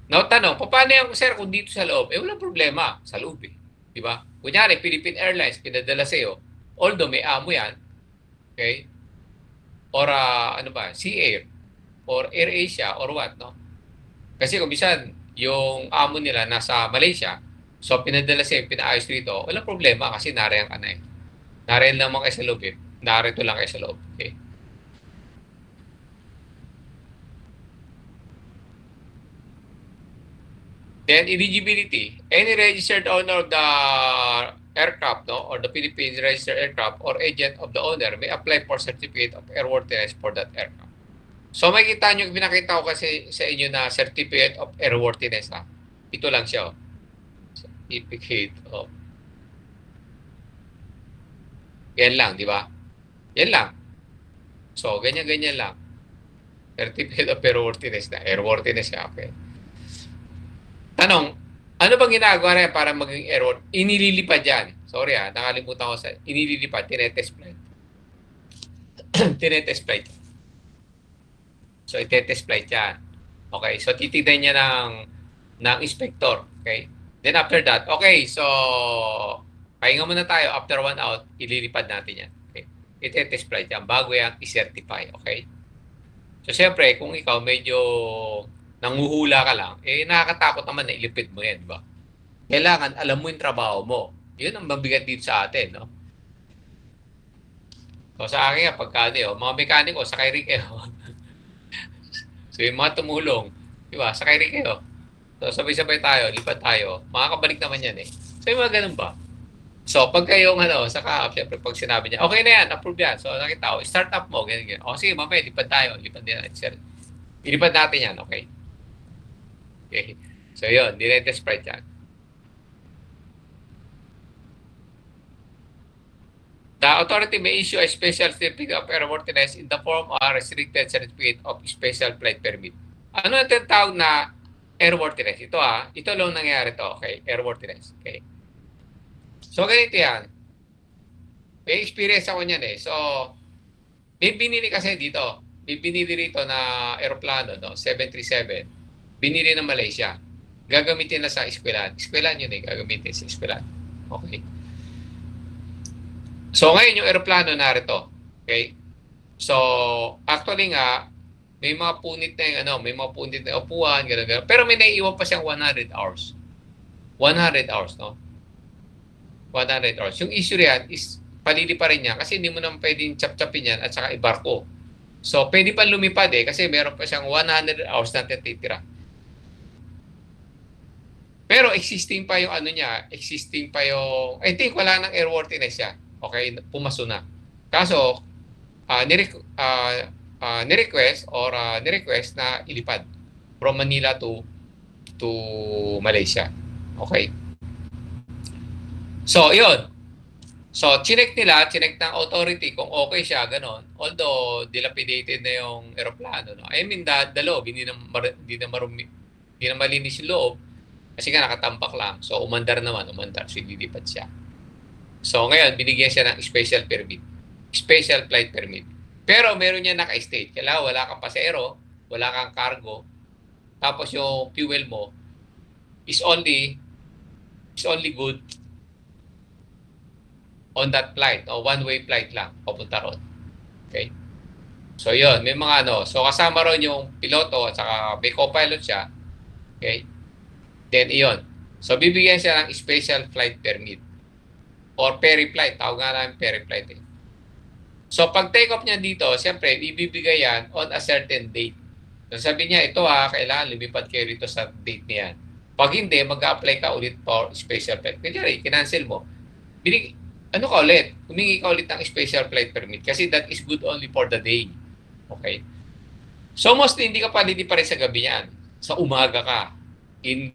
Now, tanong, paano yung, sir, kung dito sa loob? Walang problema sa loob eh. Di ba? Kunyari, Philippine Airlines, pinadala sa'yo, although may amo yan, okay, or ano ba, Sea Air, or AirAsia, or what, no? Kasi kung bisan, yung amo nila nasa Malaysia, so pinadala sa'yo, pinaayos dito, walang problema kasi nariyan ka na eh. Nariyan naman kayo sa loob eh. Narito lang kayo sa loob. Okay? Then eligibility, any registered owner of the aircraft, no, or the Philippines registered aircraft or agent of the owner may apply for certificate of airworthiness for that aircraft. So makikita nyo, pinakita ko kasi sa inyo na certificate of airworthiness. Ha? Ito lang siya. Certificate of. Yan lang, di ba? Yan lang. So, ganyan-ganyan lang. Certificate of airworthiness na. Airworthiness siya. Okay. Tanong, ano bang ginagawa na para maging airworthy? Inililipad yan. Sorry nakalimutan ko sa inililipad. Tinetest flight. Tinetest flight. So, itetest flight yan. Okay, so titignan niya ng inspector. Okay? Then after that, okay, so pahinga muna tayo. After 1 hour, ililipad natin yan. Okay? Itetest flight yan bago yan i-certify. Okay? So, siyempre, kung ikaw medyo nanguhula ka lang, nakakatakot naman na ilipid mo yan, di ba? Kailangan alam mo yung trabaho mo. Yun ang mabigat dito sa atin, no? So, sa akin nga, pagka, mga mekaniko, sakay rin kayo. So, yung mga tumulong, di ba, sakay rin kayo. So, sabay-sabay tayo, lipat tayo. Makakabalik naman yan eh. So, yung mga ganun ba? So, pag kayong saka, syempre, pag sinabi niya, okay na yan, approve yan. So, nakita ko, start up mo, ganyan. O, sige, mamaya, lipat tayo. Lipat din natin. Ilipad natin yan, okay? Okay. So, yun, dinetest flight yan. The authority may issue a special certificate of airworthiness in the form of a restricted certificate of special flight permit. Ano ang tinatawag na airworthiness? Ito lang nangyari to, okay? Airworthiness, okay? So, ganito yan. May experience ako niyan eh. So, may binili kasi dito. May binili rito na aeroplano, no? 737. Binili ng Malaysia. Gagamitin na sa eskwelahan. Eskwelahan yun eh, gagamitin sa eskwelahan. Okay. So, ngayon yung aeroplano narito. Okay. So, actually nga, may mga punit na yung may mga punit na upuan, gano'n. Pero may naiiwan pa siyang 100 hours. 100 hours, no? 100 hours. Yung issue yan is palili pa rin niya kasi hindi mo naman pwedeng chap-chapin yan at saka ibarko. So, pwede pa lumipad kasi meron pa siyang 100 hours na titira. Pero existing pa yung existing pa yung, I think wala nang airworthiness yan. Okay, pumaso na. Kaso, ni-request na ilipad from Manila to Malaysia. Okay. So, yun. So, chinek ng authority kung okay siya, ganon. Although, dilapidated na yung aeroplano. No? I mean, the loob, hindi na malinis yung loob. Kasi nga nakatambak lang. So, umandar. So, lilipad siya. So, ngayon, binigyan siya ng special permit. Special flight permit. Pero, meron niya naka-state. Kailangan wala kang pasero, wala kang cargo. Tapos, yung fuel mo is only good on that flight. O one-way flight lang. Papunta ron. Okay? So, yun. May mga So, kasama ron yung piloto at saka may co-pilot siya. Okay? Then, iyon. So, bibigyan siya ng special flight permit. Or ferry flight. Tawag nga namin ferry flight eh. So, pag take off niya dito, siyempre, ibibigay yan on a certain date. So, sabi niya, ito kailangan lumipad kayo rito sa date niyan. Pag hindi, mag-apply ka ulit for special flight. Kaya kinancel mo. Humingi ka ulit ng special flight permit kasi that is good only for the day. Okay? So, mostly, hindi ka pwede pa rin sa gabi yan. Sa umaga ka. In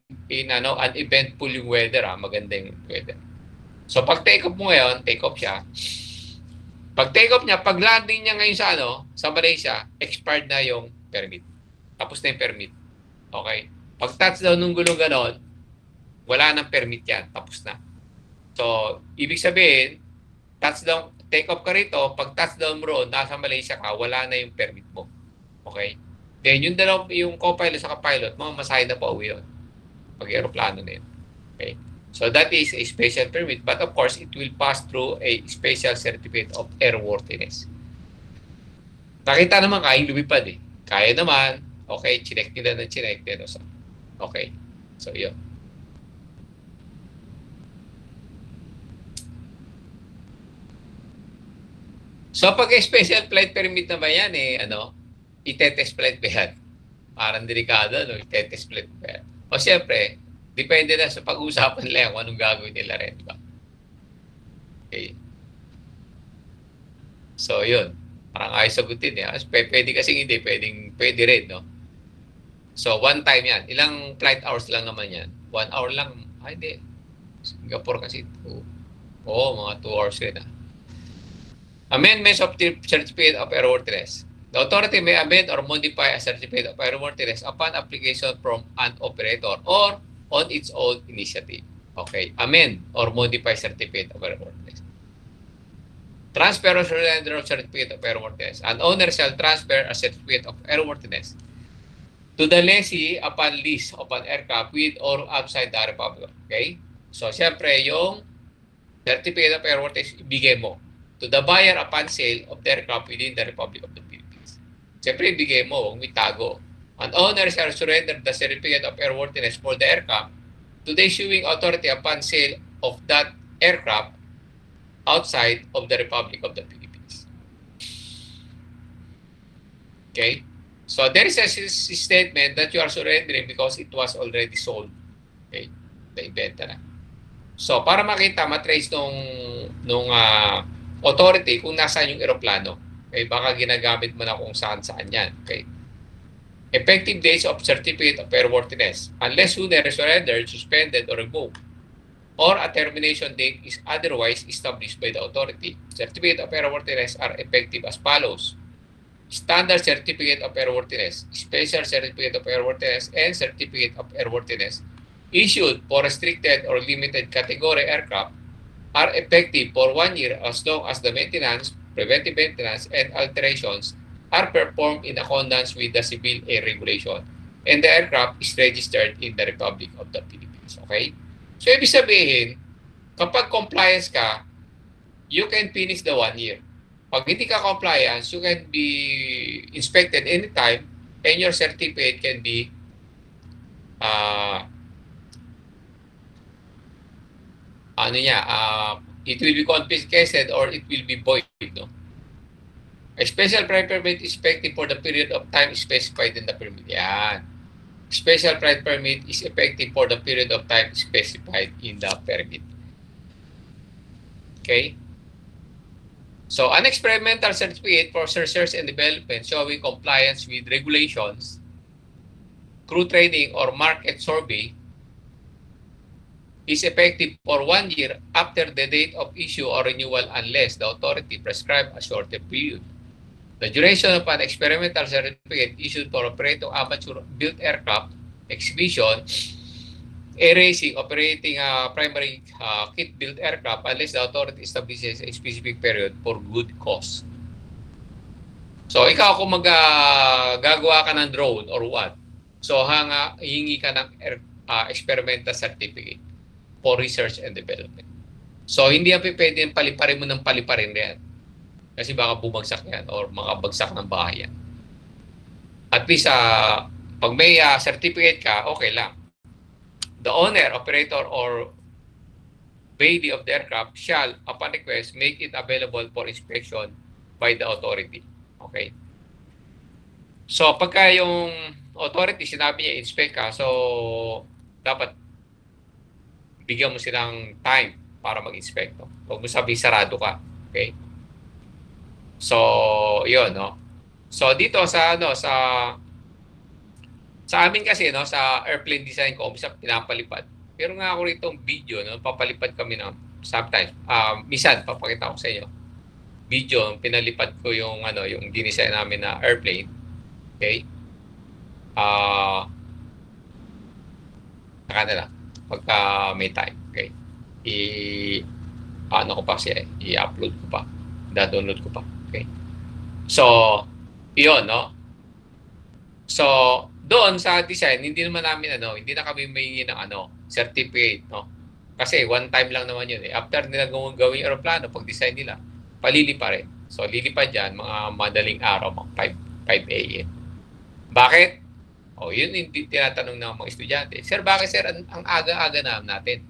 an eventful yung weather, maganda yung weather. So pag take off mo ngayon, take off siya. Pag take off niya, pag landing niya ngayon sa sa Malaysia, expired na yung permit. Tapos na yung permit. Okay? Pag touchdown ng gulong ganon, wala nang permit yan. Tapos na. So, ibig sabihin, touchdown, take off ka rito, pag touchdown mo roon, nasa Malaysia ka, wala na yung permit mo. Okay? Then, yung co-pilot sa kapilot, mamasahe na pa uwi yun. Pag aeroplano na yun. Okay? So, that is a special permit. But of course, it will pass through a special certificate of airworthiness. Nakita naman, kaya lumipad eh. Kaya naman, okay, chinek nila ng chinek. Okay. So, yun. So, pag special flight permit naman yan, itetest flight ba yan? Parang delikado, no? Itetest flight ba yan? O, siyempre, depende na sa pag-uusapan nila kung anong gagawin nila rin, diba? Okay. So, yun. Parang ayos sagutin eh. Pwede kasing hindi, pwede rin, no? So, one time yan. Ilang flight hours lang naman yan? 1 hour lang. Hindi. Singapore kasi. Mga 2 hours rin, Amendments of the Certificate of Airworthiness. The authority may amend or modify a certificate of airworthiness upon application from an operator or on its own initiative. Okay. Amend or modify certificate of airworthiness. Transfer or surrender of certificate of airworthiness. An owner shall transfer a certificate of airworthiness to the lessee upon lease of an aircraft with or outside the Republic. Okay? So, siyempre, yung certificate of airworthiness, ibigay mo to the buyer upon sale of the aircraft within the Republic of the Philippines. Siyempre, ibigay mo, huwag itago. An owner shall surrender the certificate of airworthiness for the aircraft to the issuing authority upon sale of that aircraft outside of the Republic of the Philippines. Okay? So, there is a statement that you are surrendering because it was already sold. Okay? Naibenta na. So, para makita, matrace nung authority kung nasaan yung aeroplano. Okay? Baka ginagamit mo na kung saan-saan yan. Okay? Effective dates of certificate of airworthiness. Unless sooner surrendered, suspended, or removed, or a termination date is otherwise established by the authority. Certificate of airworthiness are effective as follows. Standard Certificate of Airworthiness, Special Certificate of Airworthiness, and Certificate of Airworthiness issued for restricted or limited category aircraft are effective for 1 year as long as the maintenance, preventive maintenance, and alterations are performed in accordance with the Civil Air Regulation and the aircraft is registered in the Republic of the Philippines. Okay? So, ibig sabihin, kapag compliance ka, you can finish the 1 year. Pag hindi ka compliance, you can be inspected anytime and your certificate can be it will be confiscated or it will be void. No? A special flight permit is effective for the period of time specified in the permit. Yan. Special flight permit is effective for the period of time specified in the permit. Okay? So, an experimental certificate for research and development showing compliance with regulations, crew training, or market survey is effective for 1 year after the date of issue or renewal unless the authority prescribes a shorter period. The duration of an experimental certificate issued for operating amateur-built aircraft, exhibition, air racing, operating a primary kit-built aircraft unless the authority establishes a specific period for good cause. So, ikaw kung gagawa ka ng drone or what, so hingi ka ng experimental certificate for research and development. So, hindi yan pwede paliparin mo ng paliparin yan. Kasi baka bumagsak yan or makabagsak ng bahay yan. At least, pag may certificate ka, okay lang. The owner, operator, or body of the aircraft shall, upon request, make it available for inspection by the authority. Okay? So, pagka yung authority, sinabi niya, inspect ka, so, dapat bigyan mo silang time para mag-inspect. No? Huwag mo sabihin sarado ka. Okay? So, yun, no? So, dito sa amin kasi, no, sa airplane design ko, pinapalipad. Pero nga ako rito video, no, papalipad kami ng sometimes. Minsan, papakita ko sa inyo. Video, pinalipad ko yung, yung dinesign namin na airplane. Okay? Saka na lang. Pagka may time. Okay? Ano ko pa siya, i-upload ko pa. Da-download ko pa. Okay? So, iyon, no? So, doon sa design, hindi naman namin, hindi na kami may ng, certificate, no? Kasi one time lang naman yun, eh. After nila gawin yung aeroplano, pag-design nila, palili pa rin. So, lilipad yan, mga madaling araw, mga 5 a.m. Bakit? Yun hindi tinatanong ng mga estudyante. Sir, bakit sir, ang aga-aga natin?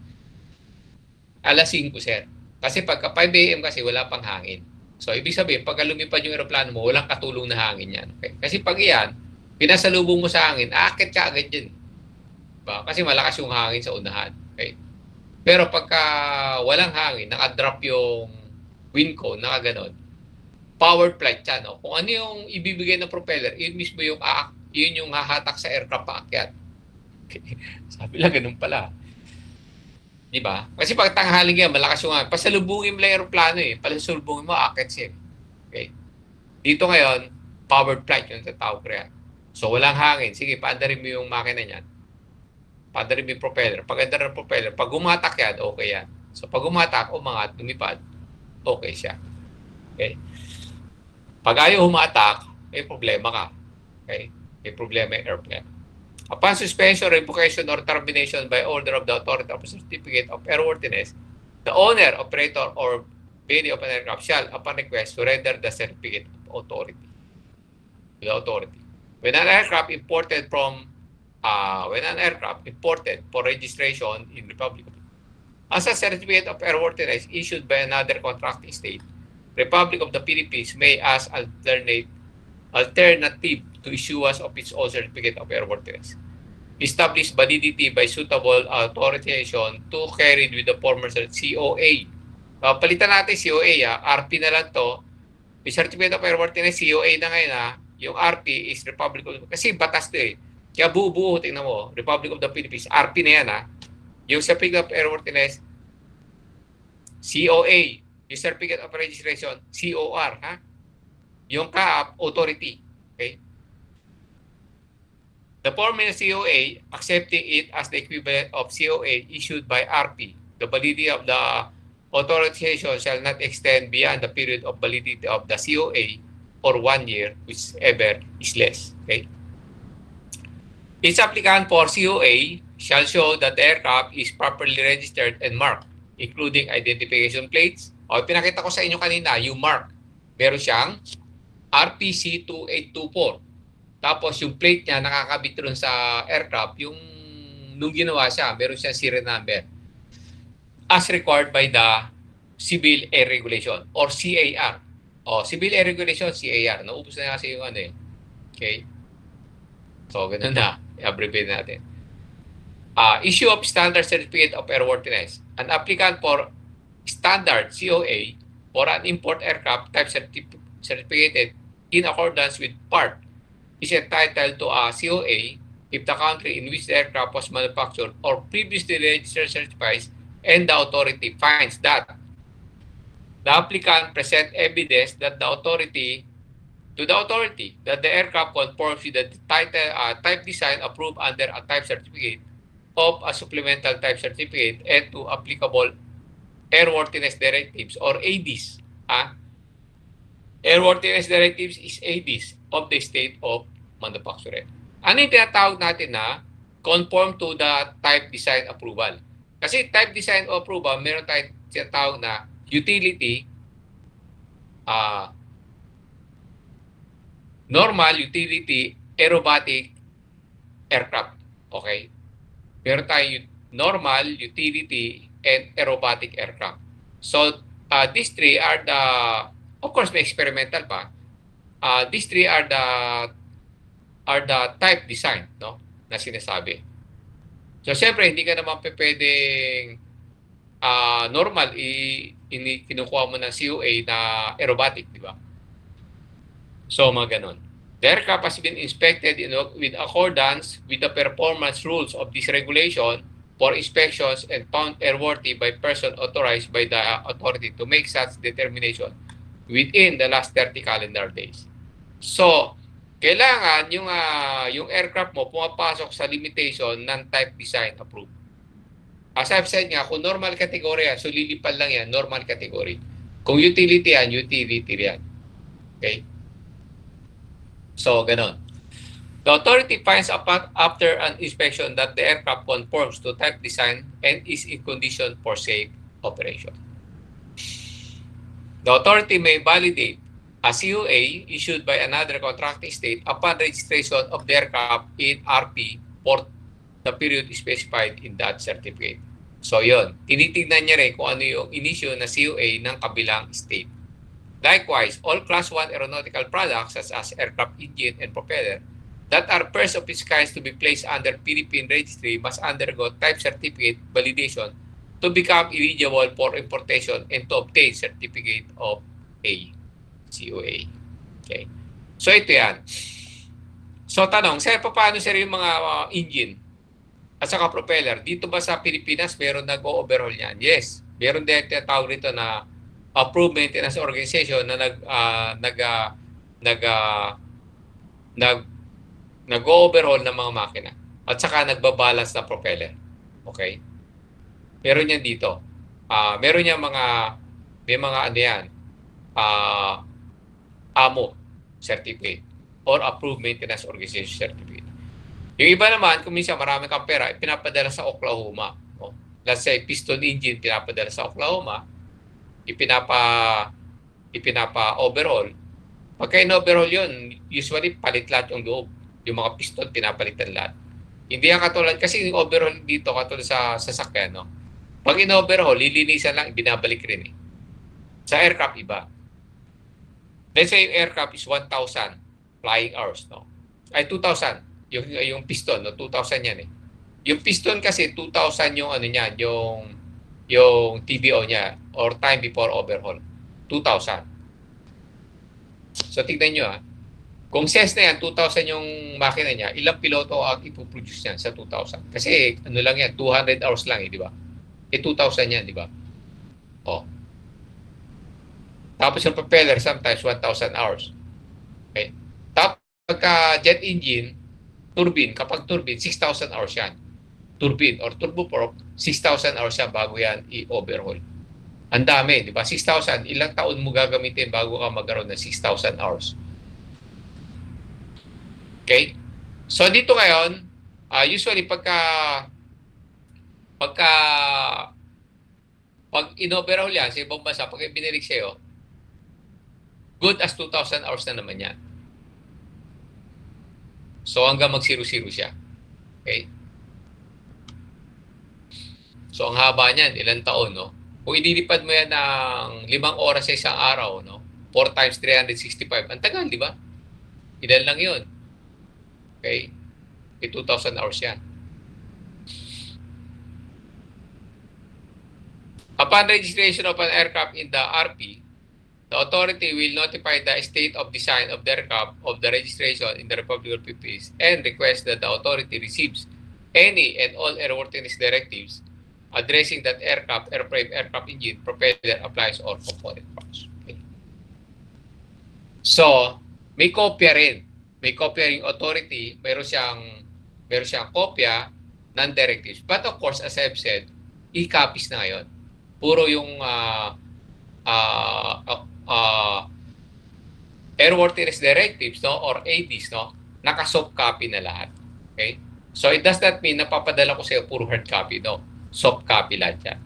Alas 5, sir. Kasi pagka 5 a.m. kasi wala pang hangin. So, ibig sabihin, pagka lumipad yung aeroplano mo, walang katulong na hangin yan. Okay? Kasi pag iyan, pinasalubong mo sa hangin, aakit ka agad yun. Diba? Kasi malakas yung hangin sa unahan. Okay? Pero pagka walang hangin, nakadrop yung wind cone, nakaganon, powered flight yan. No? Kung ano yung ibibigay ng propeller, yun mismo yung hahatak sa aircraft paakyat. Okay? Sabi lang, ganun pala. Diba? Kasi pag tanghaling yan, malakas yung hangin. Pasalubungin mo lang aeroplano eh. Pasalubungin mo, akit siya. Okay? Dito ngayon, powered flight yung tatawag ko yan. So, walang hangin. Sige, paandarin mo yung makina niyan. Paandarin mo yung propeller. Pag andar ng propeller, pag umatak yan, okay yan. So, pag umatak, umangat, lumipad, okay siya. Okay? Pag ayaw umatak, may problema ka. Okay? May problema yung airplane. Upon suspension, revocation, or termination by order of the authority of certificate of airworthiness, the owner, operator, or body of an aircraft shall, upon request, surrender the certificate of authority. The authority. When an aircraft imported for registration in Republic of as a certificate of airworthiness issued by another contracting state, Republic of the Philippines may as alternative to issuance of its own certificate of airworthiness. Establish validity by suitable authorization to carried with the former COA. Palitan natin COA, RP na lang to. Yung certificate of airworthiness, COA na ngayon yung RP is Republic of, kasi batas to eh. Kaya buo-buo, tingnan mo, Republic of the Philippines, RP na yan Yung certificate of airworthiness, COA. Yung certificate of registration, COR, Yung CAAP, authority. Okay? The former COA, accepting it as the equivalent of COA issued by RP, the validity of the authorization shall not extend beyond the period of validity of the COA for 1 year, whichever is less. Okay? Each applicant for COA shall show that the aircraft is properly registered and marked, including identification plates. Pinakita ko sa inyo kanina, yung mark. Meron siyang RPC 2824. Tapos yung plate niya nakakabit rin sa aircraft, yung nung ginawa siya, meron siyang serial number. As required by the Civil Air Regulation or CAR. Civil Air Regulation, CAR. Naubos na kasi yung Okay? So, ganun na. I-abbreviate natin. Issue of Standard Certificate of Airworthiness. An applicant for Standard COA for an import aircraft type certificated in accordance with Part is entitled to a COA if the country in which the aircraft was manufactured or previously registered certifies and the authority finds that the applicant present evidence that the authority that the aircraft conforms with the type design approved under a type certificate of a supplemental type certificate and to applicable airworthiness directives or ADs. Airworthiness directives is ADs of the state of manufacturer. Ano yung tinatawag natin na conform to the type design approval? Kasi type design approval, meron tayong tinatawag na utility, normal, utility, aerobatic, aircraft. Okay? Meron tayong normal, utility, and aerobatic aircraft. So, these three are the, of course, may experimental pa. These three are the type design, no, na sinasabi. So, siyempre, hindi ka naman pwedeng normal, kinukuha mo ng COA na aerobatic, di ba? So, mga ganun. The aircraft has been inspected with accordance with the performance rules of this regulation for inspections and found airworthy by person authorized by the authority to make such determination within the last 30 calendar days. So, kailangan yung aircraft mo pumapasok sa limitation ng type design approved. As I've said nga, kung normal category yan, so lilipad lang yan, normal category. Kung utility yan, utility yan. Okay? So, ganon. The authority finds after an inspection that the aircraft conforms to type design and is in condition for safe operation. The authority may validate a COA issued by another contracting state upon registration of the aircraft in RP for the period specified in that certificate. So yun, tinitignan niya rin kung ano yung in-issue na COA ng kabilang state. Likewise, all Class 1 aeronautical products such as aircraft engine and propeller that are first of its kind to be placed under Philippine registry must undergo type certificate validation to become eligible for importation and to obtain certificate of A, COA. Okay. So ito yan. So tanong, sir, paano sir yung mga engine at saka propeller? Dito ba sa Pilipinas meron nag-o-overhaul yan? Yes. Meron din tinatawag rito na approved maintenance organization na nag-overhaul ng mga makina at saka nagbabalance ng propeller. Okay? Meron yan dito. Meron yan may mga ano yan, AMO certificate or approved maintenance organization certificate. Yung iba naman, kung minsan marami kang pera, pinapadala sa Oklahoma. No? Let's say, piston engine, pinapadala sa Oklahoma, ipinapa-overhaul. Pagka in-overhaul yun, usually palit lahat yung loob. Yung mga piston, pinapalitan lahat. Hindi yan katulad, kasi yung overhaul dito, katulad sa sasakyan, no? Pag in-overhaul, lilinisan lang, binabalik rin eh. Sa aircraft, iba. Let's say yung aircraft is 1,000 flying hours, no? Ay, 2,000. Yung piston, no? 2,000 yan eh. Yung piston kasi, 2,000 yung ano niya, yung TBO niya, or time before overhaul. 2,000. So, tignan nyo kung says na yan, 2,000 yung makina niya, ilang piloto ang ipoproduce niyan sa 2,000? Kasi ano lang yan, 200 hours lang di ba? 2,000 yan, di ba? Oh. Tapos yung propeller, sometimes 1,000 hours. Okay? Tapos pagka jet engine, turbine, kapag turbine, 6,000 hours yan. Turbine or turboprop, 6,000 hours yan bago yan i-overhaul. Ang dami, di ba? 6,000, ilang taon mo gagamitin bago ka magkaroon ng 6,000 hours? Okay? So dito ngayon, usually pag in-overhaul yan sa ibang bansa, pag binilig sa'yo, good as 2,000 hours na naman yan. So hanggang mag-0-0 siya. Okay? So ang haba niyan, ilang taon, no? Kung idilipad mo yan ng 5 oras sa isang araw, no? 4 times 365, ang tagal, di ba? Ilan lang yun. Okay? 2,000 hours yan. Upon registration of an aircraft in the RP, the authority will notify the state of design of the aircraft of the registration in the Republic of the Philippines and request that the authority receives any and all airworthiness directives addressing that aircraft, airframe, aircraft engine, propeller, appliance, or component parts. Okay. So, may kopya rin. May kopya yung authority, meron siyang kopya ng directives. But of course, as I've said, i-copies na ngayon. Puro yung airworthiness directives, no, or ADs, no, naka-soft copy na lahat. Okay? So it does not mean napapadala ko sa iyo puro hard copy, no. Soft copy lahat yan.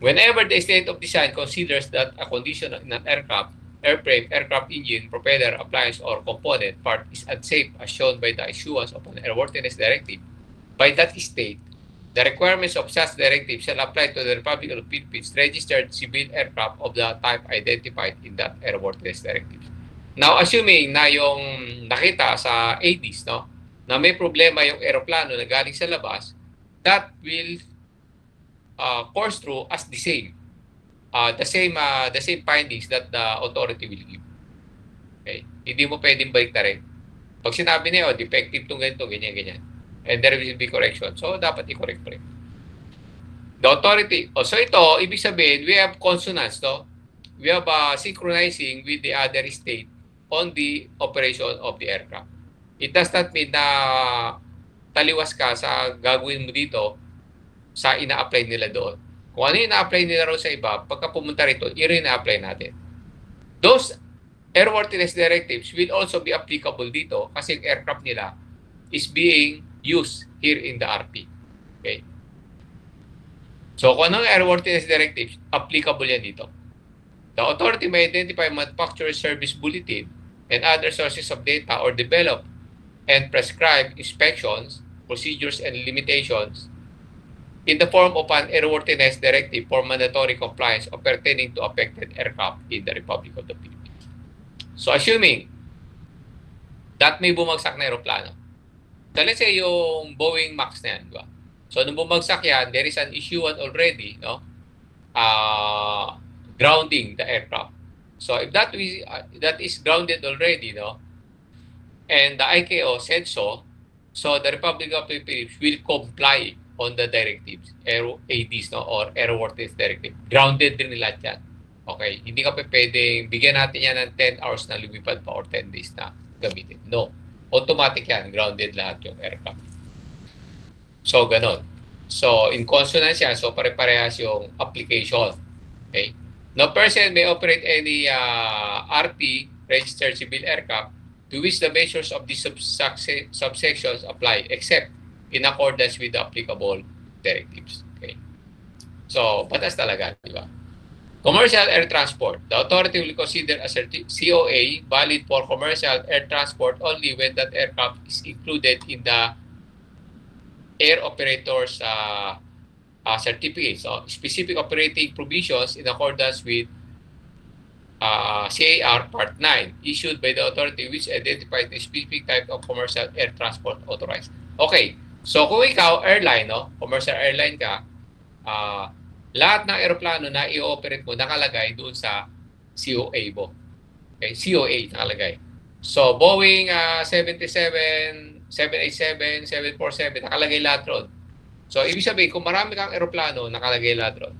Whenever the state of design considers that a condition in an aircraft, airframe, aircraft engine, propeller, appliance, or component part is unsafe as shown by the issuance of an airworthiness directive by that state, the requirements of such directive shall apply to the Republic of the Philippines registered civil aircraft of the type identified in that airworthiness directive. Now, assuming na yung nakita sa ADs, no, na may problema yung aeroplano na galing sa labas, that will course through as the same findings that the authority will give. Okay? Hindi mo pwedeng balik na rin. Pag sinabi niya, defective itong ganito, ganyan. and there will be correction. So, dapat i-correct pa rin. The authority. So ito, ibig sabihin, we have consonants, no? We have synchronizing with the other state on the operation of the aircraft. It does not mean na taliwas ka sa gagawin mo dito sa ina-apply nila doon. Kung ano yung ina-apply nila ro sa iba, pagka pumunta rito, i-apply natin. Those airworthiness directives will also be applicable dito kasi yung aircraft nila is being used here in the RP. Okay? So, kung anong airworthiness directives, applicable yan dito. The authority may identify manufacturer service bulletin and other sources of data or develop and prescribe inspections, procedures, and limitations in the form of an airworthiness directive for mandatory compliance of pertaining to affected aircraft in the Republic of the Philippines. So, assuming that may bumagsak na aeroplano. So, let's say yung Boeing MAX na yan, di ba? So, nung bumagsak yan, there is an issue already, no? Grounding the aircraft. So, if that is grounded already, no? And the ICAO said so, so the Republic of the Philippines will comply on the directives, ADs, no? Or Airworthiness Directive. Grounded din nila yan. Okay? Hindi ka pa pwedeng bigyan natin yan ng 10 hours na lumipad pa or 10 days na gamitin. No. Automatic yan. Grounded lahat yung aircraft. So, ganon. So, in consonance yan, so pare-parehas yung application. Okay? No person may operate any RP, registered civil aircraft, to which the measures of the subsections apply, except in accordance with the applicable directives. Okay? So, batas talaga, di ba? Commercial air transport. The authority will consider a COA valid for commercial air transport only when that aircraft is included in the air operators certificates. So, specific operating provisions in accordance with CAR Part 9 issued by the authority which identifies the specific type of commercial air transport authorized. Okay. So, kung ikaw airline, no? Commercial airline ka, lahat ng aeroplano na i-operate mo nakalagay doon sa COA mo. Okay? COA nakalagay. So, Boeing 737, 787, 747, nakalagay lahat ron. So, ibig sabihin, kung marami kang aeroplano, nakalagay lahat ron.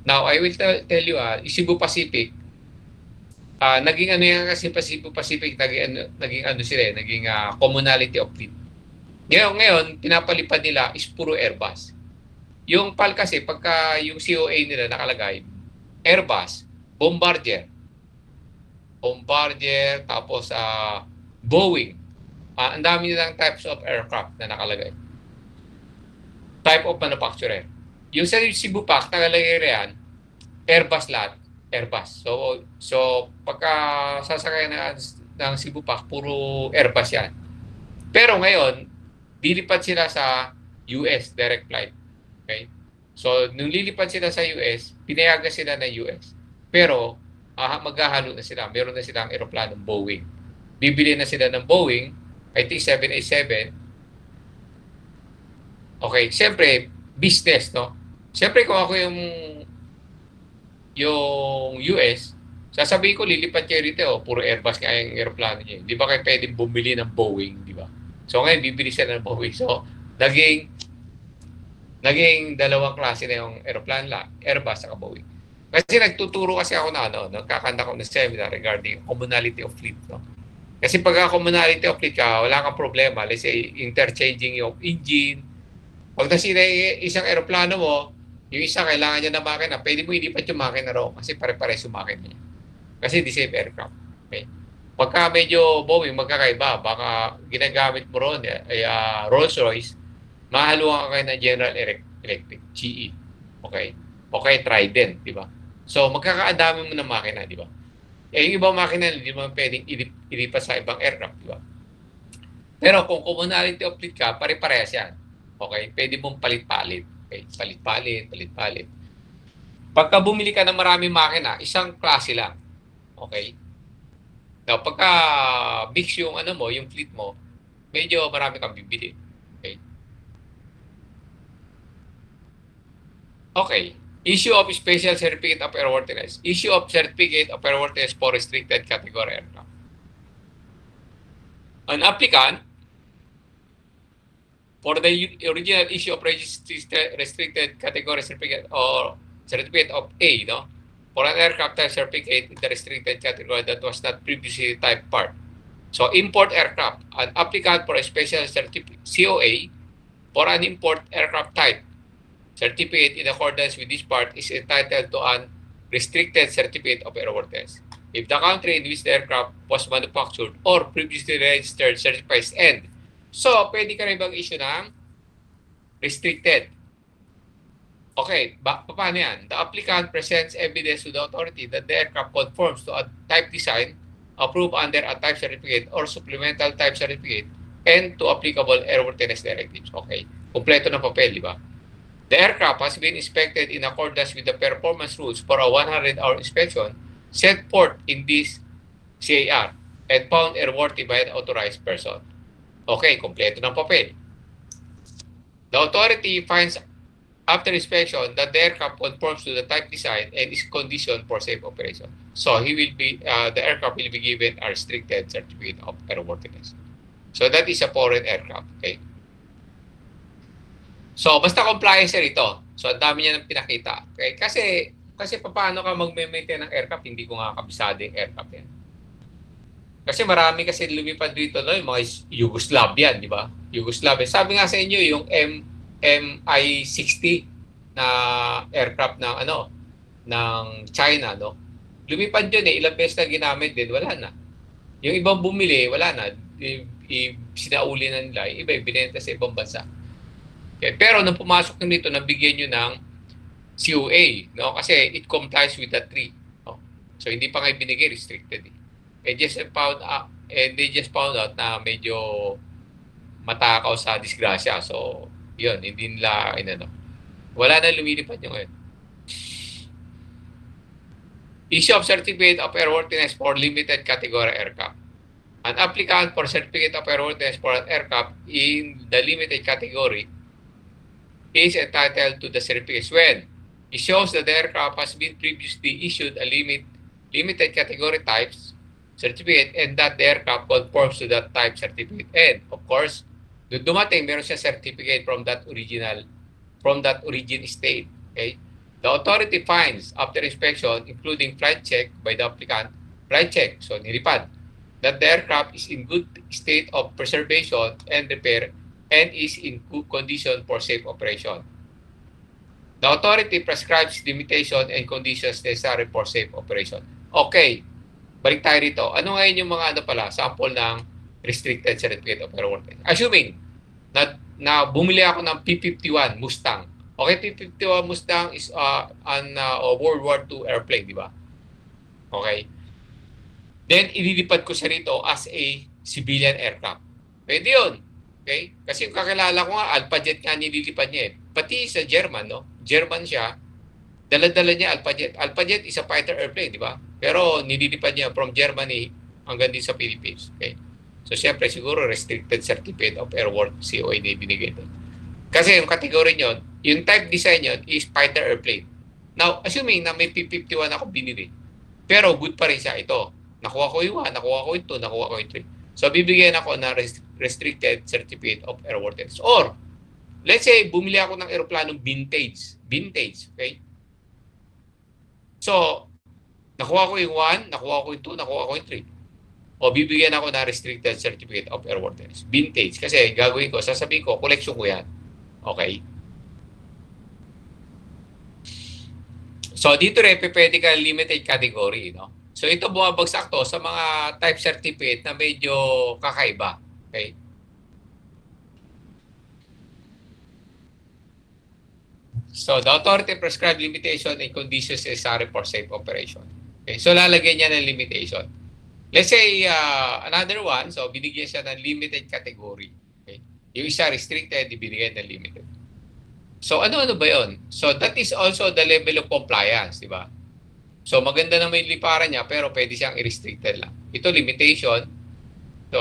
Now, I will tell you, Cebu Pacific, naging ano yan kasi Cebu Pacific, naging ano sila, naging commonality of fleet. Ngayon, pinapalipad nila is puro Airbus. Yung PAL kasi, pagka yung COA nila nakalagay, Airbus, Bombardier, tapos Boeing. Ang dami nilang types of aircraft na nakalagay. Type of manufacturer. Yung sa Cebu Pac, nakalagay riyan, Airbus lahat. Airbus. So pagka sasakay ng Cebu Pac, puro Airbus yan. Pero ngayon, dilipad sila sa US, direct flight. Okay? So, nung lilipad sila sa US, pinayagan sila ng US. Pero, maghahalo na sila. Meron na silang aeroplanong Boeing. Bibili na sila ng Boeing, I think 787. Okay, siyempre, business, no? Siyempre, kung ako yung US, sasabihin ko, lilipad kayo rito, puro Airbus nga yung aeroplano niya. Di ba kayo pwedeng bumili ng Boeing, di ba? So, ngayon, bibili sila ng Boeing. So, naging dalawang klase na yung aeroplano lang, Airbus at Boeing. Kasi nagtuturo kasi ako na nagkakanta ko ng seminar regarding commonality of fleet. No? Kasi pagka commonality of fleet ka, wala kang problema. Let's say, interchanging yung engine. Pag nasira isang aeroplano mo, yung isa kailangan niya ng makina, pwede mo ilipat yung makina raw kasi pare-pares yung makina niya. Kasi the same aircraft. Okay? Pagka medyo Boeing, magkakaiba, baka ginagamit mo ron, Rolls-Royce, mahaluan ka kayo ng General Electric, GE. Okay? Okay, Trident, di ba? So, magkakaadami mo ng makina, di ba? Yung ibang makina, hindi mo pwedeng ilipat sa ibang aircraft, di ba? Pero kung commonality of fleet ka, pare-parehas yan. Okay? Pwede mong palit-palit. Okay? Palit-palit. Pagka bumili ka ng maraming makina, isang klase lang. Okay? Now, pagka mix yung yung fleet mo, medyo marami kang bibili. Okay? Okay. Issue of special certificate of airworthiness. Issue of certificate of airworthiness for restricted category aircraft. An applicant for the original issue of restricted category certificate or certificate of A, no? For an aircraft type certificate in the restricted category that was not previously type part. So import aircraft, an applicant for a special certificate COA for an import aircraft type certificate in accordance with this part is entitled to an restricted certificate of airworthiness. If the country in which the aircraft was manufactured or previously registered certifies and so, pwede ka rin bang issue ng restricted? Okay, paano yan? The applicant presents evidence to the authority that the aircraft conforms to a type design approved under a type certificate or supplemental type certificate and to applicable airworthiness directives. Okay, kompleto ng papel, di ba? The aircraft has been inspected in accordance with the performance rules for a 100-hour inspection set forth in this CAR and found airworthy by an authorized person. Okay, kompleto ng papel. The authority finds after inspection that the aircraft conforms to the type design and is conditioned for safe operation. So the aircraft will be given a restricted certificate of airworthiness. So that is a foreign aircraft. Okay. So basta compliance ito. So ang dami niya nang pinakita. Okay? Kasi paano ka magme-maintain ng aircraft, hindi ko nga kabisado yung aircraft yan. Kasi marami kasi lumipad dito, no, yung mga Yugoslavian, di ba? Yugoslavian. Sabi nga sa inyo, yung Mi-60 na aircraft ng ng China, no? Lumipad yun ilang beses na ginamit din, wala na. Yung ibang bumili, wala na. Sinauli na nila, iba ibinenta sa ibang bansa. Okay. Pero nung pumasok nyo dito, nabigyan nyo ng COA, no? Kasi it complies with the 3. No? So hindi pa nga binigay, restricted. They just found out na medyo matakaw sa disgrasya. So, yun, hindi nila, wala na lumilipad yung ngayon. Issue of certificate of airworthiness for limited category aircraft. An applicant for certificate of airworthiness for an aircraft in the limited category is entitled to the certificate when it shows that the aircraft has been previously issued a limited category types certificate and that the aircraft conforms to that type certificate. And of course, dumating meron siya certificate from that origin state. Okay? The authority finds after inspection, including flight check by the applicant, so nilipad, that the aircraft is in good state of preservation and repair and is in good condition for safe operation. The authority prescribes limitation and conditions necessary for safe operation. Okay, balik tayo rito. Ano ngayon yung mga sample ng restricted certificate of airworthiness? Assuming na bumili ako ng P-51 Mustang. Okay, P-51 Mustang is an World War II airplane, di ba? Okay. Then, ililipad ko siya rito as a civilian aircraft. Pwede yun. Okay? Kasi yung kakilala ko nga, Alpha-Jet nga nililipad niya eh. Pati sa German, no? German siya, dala-dala niya Alpha-Jet. Alpha-Jet is a fighter airplane, di ba? Pero nililipad niya from Germany hanggang din sa Philippines. Okay? So, siyempre, siguro restricted certificate of airworthiness COA na ibinigay doon. Kasi yung category nyo, yung type design nyo is fighter airplane. Now, assuming na may P-51 ako binili, pero good pa rin siya ito. Nakuha ko yung 1, nakuha ko yung 2, nakuha ko yung 3. So, bibigyan ako ng restricted certificate of airworthiness. Or, let's say, bumili ako ng aeroplanong vintage. Vintage, okay? So, nakuha ko yung 1, nakuha ko yung 2, nakuha ko yung 3. O, bibigyan ako ng restricted certificate of airworthiness. Vintage. Kasi, gagawin ko, sasabihin ko, collection ko yan. Okay? So, dito rin, pwede ka limited category, no? So, ito bumabagsak to sa mga type certificate na medyo kakaiba. Okay? So, the authority prescribed limitation and conditions necessary for safe operation. Okay? So, lalagyan niya ng limitation. Let's say, another one, so, binigyan siya ng limited category. Okay? Yung isa restricted, ibinigyan ng limited. So, ano-ano ba yun? So, that is also the level of compliance, di ba? So, maganda na may liparan niya, pero pwede siyang i-restricted lang. Ito, limitation. So,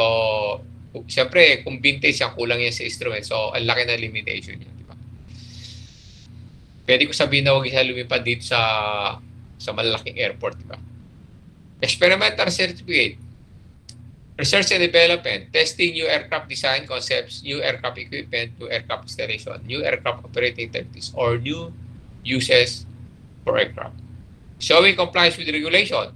siyempre, kung vintage siya, kulang yan sa instrument. So, ang laki na limitation niya, di ba? Pwede ko sabihin na huwag siya lumipad dito sa malalaking airport, di ba? Experimental certificate. Research and development, testing new aircraft design concepts, new aircraft equipment, new aircraft installation, new aircraft operating techniques, or new uses for aircraft. Showing compliance with regulation,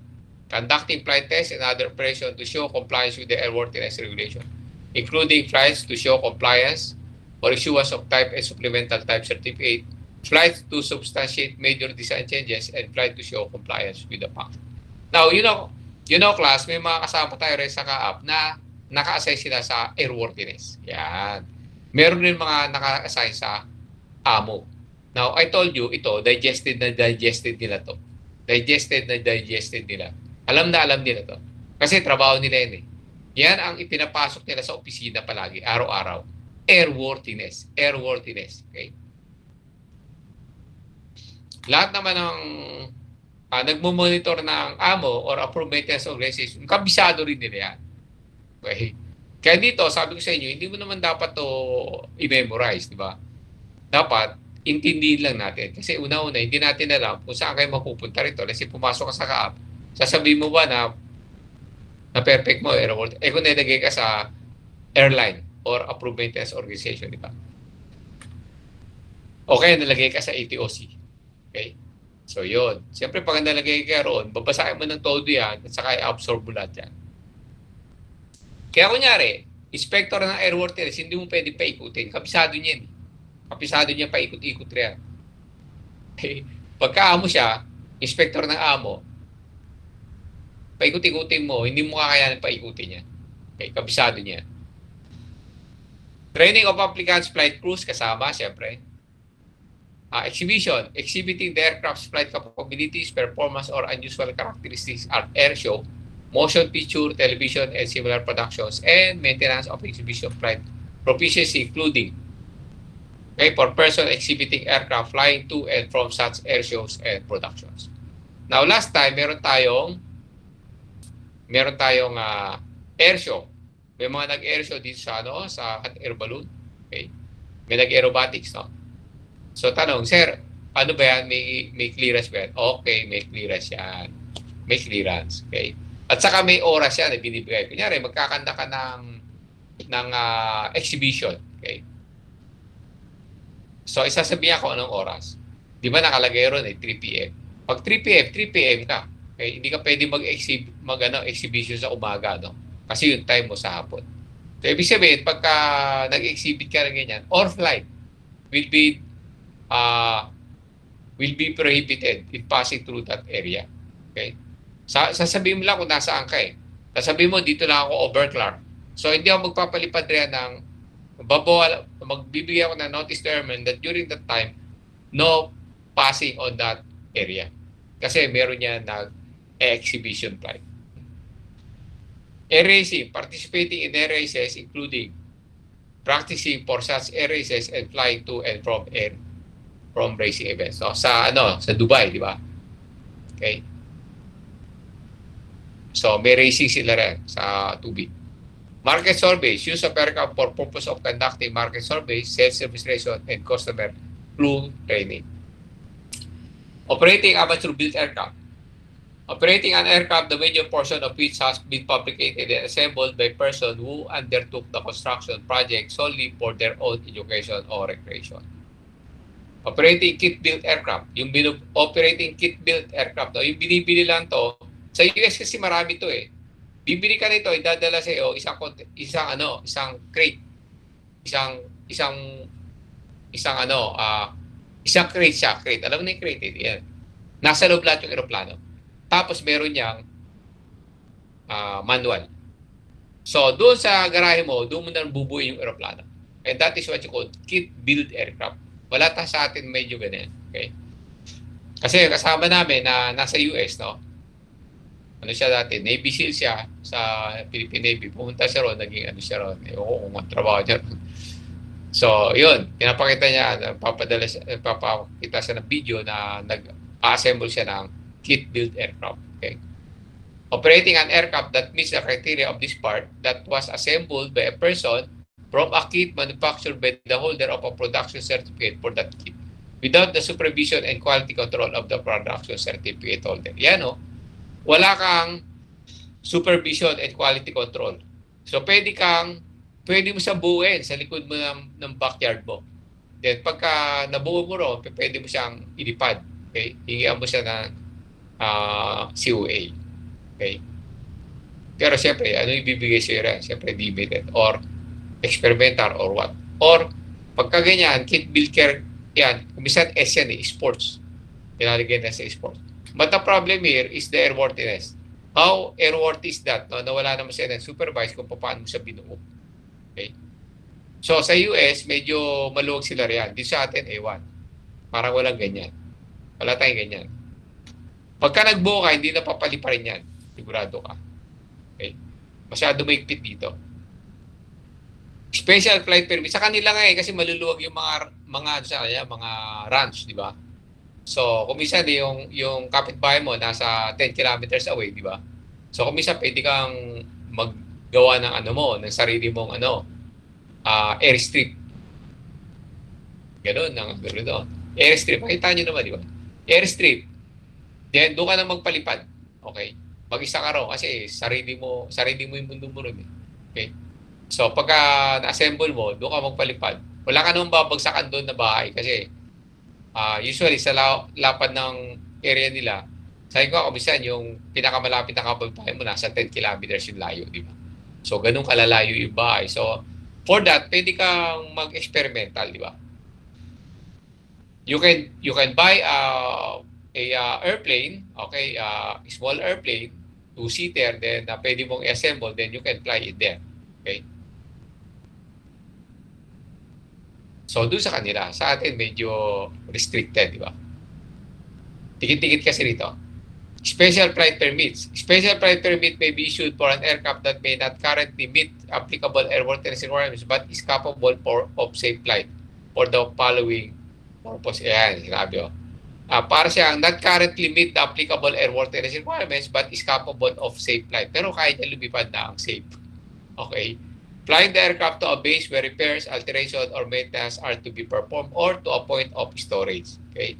conducting flight tests and other operations to show compliance with the airworthiness regulation, including flights to show compliance or issuance of type and supplemental type certificate, flights to substantiate major design changes, and flight to show compliance with the function. Now, class, may mga kasama tayo rin sa ka-app na naka-assign sila sa airworthiness. Yan. Meron din mga naka-assign sa AMO. Now, I told you, ito, digested nila to. Digested nila. Alam nila to. Kasi trabaho nila yun eh. Yan ang ipinapasok nila sa opisina palagi, araw-araw. Airworthiness. Okay? Lahat naman ng nagmo-monitor ng AMO or Approved Maintenance Organization, kabisado rin nila yan. Okay? Kaya dito, sabi ko sa inyo, hindi mo naman dapat to i-memorize, di ba? Dapat, intindihin lang natin. Kasi una-una, hindi natin alam kung saan kayo mapupunta rito. Kasi pumasok ka sa ka-app, sasabihin mo ba na perfect mo, airworthy? Kung nilagay ka sa airline or Approved Maintenance Organization, di ba? Okay, nalagay ka sa ATOC. Okay? So, yun. Siyempre, pag nalagay ka roon, babasahin mo ng todo yan at saka i-absorb mo lahat yan. Kaya kunyari, inspector ng airworthiness, hindi mo pwede paikutin. Kabisado niya yan. Kabisado niya paikot-ikot rin. Okay? Pagka-amo siya, inspector ng amo, paikot-ikutin mo, hindi mo kakayanin paikutin niya. Okay? Kabisado niya. Training of applicants, flight crews, kasama, siyempre. Exhibition, exhibiting the aircraft's flight capabilities, performance, or unusual characteristics at air show, motion picture, television, and similar productions, and maintenance of exhibition flight proficiency, including for person exhibiting aircraft flying to and from such air shows and productions. Now, last time, meron tayong air show. May mga nag-air show dito sa hot air balloon. Okay? May nag-aerobatics, no? So, tanong, sir, ano ba yan? May clearance ba yan? Okay, may clearance yan. May clearance. Okay? At saka may oras yan na binibigay. Kunyari, magkakanda ka ng exhibition. Okay? So, isasabihan ko anong oras. Di ba nakalagay ron 3 p.m. Pag 3 p.m. ka. Okay? Hindi ka pwede mag-exhibition sa umaga, no? Kasi yung time mo sa hapon. So, ibig sabihin, pagka nag-exhibit ka ng ganyan, or flight will be prohibited in passing through that area. Okay? Sasabihin mo lang kung nasaan ka eh. Sasabihin mo, dito lang ako overclark. So, hindi ako magpapalipad rin ng magbibigay ako ng notice to airmen that during that time, no passing on that area. Kasi meron niya exhibition flight. Air racing, participating in air races including practicing for such air races and flying to and from racing events. So, sa Dubai, di ba? Okay. So, may racing sila rin sa tubig. Market surveys, use of aircraft for purpose of conducting market surveys, sales administration, and customer crew training. Operating amateur-built aircraft. Operating an aircraft, the major portion of which has been fabricated and assembled by person who undertook the construction project solely for their own education or recreation. Operating kit-built aircraft. Yung operating kit-built aircraft, yung binibili lang to, sa US kasi marami to eh. Bibili ka nito, idadala sa iyo isang crate. Isang crate siya, crate. Alam mo na yung crate, yan. Nasa loob lahat yung aeroplano. Tapos meron niyang manual. So, doon sa garahe mo, doon mo na bubuin yung aeroplano. And that is what you call kit-built aircraft. Wala sa atin medyo ganyan. Okay? Kasi kasama namin na nasa US, no? Ano siya dati? Navy SEAL siya sa Philippine Navy. Pumunta siya ron, naging siya ron. Kung trabaho niya ron. So, yun. Pinapakita niya, papakita siya ng video na nag-assemble siya ng kit-built aircraft. Okay? Operating an aircraft that meets the criteria of this part that was assembled by a person from a kit manufactured by the holder of a production certificate for that kit without the supervision and quality control of the production certificate holder. Yan, no? Wala kang supervision and quality control So pwede mo siyang buuin sa likod mo ng backyard mo. Then pagka nabuo mo ron, pwede mo siyang ilipad. Okay? Hingian mo siya ng COA. Okay? Pero siyempre, ano ibibigay sa'yo rin? Siyempre, dividend or experimental or what. Or, pagka ganyan, kit bill care, yan, kumisan S yan sports. Pinalagay na sa sports. But the problem here is the airworthiness. How airworthy is that? No? Nawala naman siya ng supervise kung paano mo siya binuo. Okay? So, sa US, medyo maluwag sila riyan. Dito sa atin, ewan. Parang walang ganyan. Wala tayong ganyan. Pagka nagbuo ka, hindi na papali pa rin yan. Sigurado ka. Okay? Masyado maigpit dito. Special flight permit. Sa kanila nga kasi maluluwag yung mga ranch, di ba? So, kung minsan yung kapitbahay mo nasa 10 kilometers away, di ba? So, kung minsan pwede kang maggawa ng ng sarili mong airstrip. Ganun, gano'n doon. Airstrip, makita nyo naman, di ba? Airstrip. Then, doon ka na magpalipad. Okay? Mag-isa ka rin kasi sarili mo yung mundo mo rin. Okay? So, pagka na-assemble mo, doon ka magpalipad. Wala ka namang babagsakan doon na bahay kasi usually sa lapad ng area nila, sabi ko minsan yung pinakamalapit na kapitbahay mo nasa 10 kilometers yung layo, di ba? So, ganun kalalayo yung bahay. So, for that, pwede kang mag-experimental, di ba? You can buy a airplane, okay, small airplane, two-seater, then pwede mong i-assemble, then you can fly it there. Okay? So, doon sa kanila, sa atin medyo restricted, di ba? Tikit-tikit kasi rito. Special flight permits. Special flight permit may be issued for an aircraft that may not currently meet applicable airworthiness requirements but is capable of safe flight for the following purpose. Ayan, sinabi ko. Para siyang not currently meet the applicable airworthiness requirements but is capable of safe flight. Pero kaya niya lumipad na ang safe. Okay? Flying the aircraft to a base where repairs, alteration, or maintenance are to be performed or to a point of storage. Okay?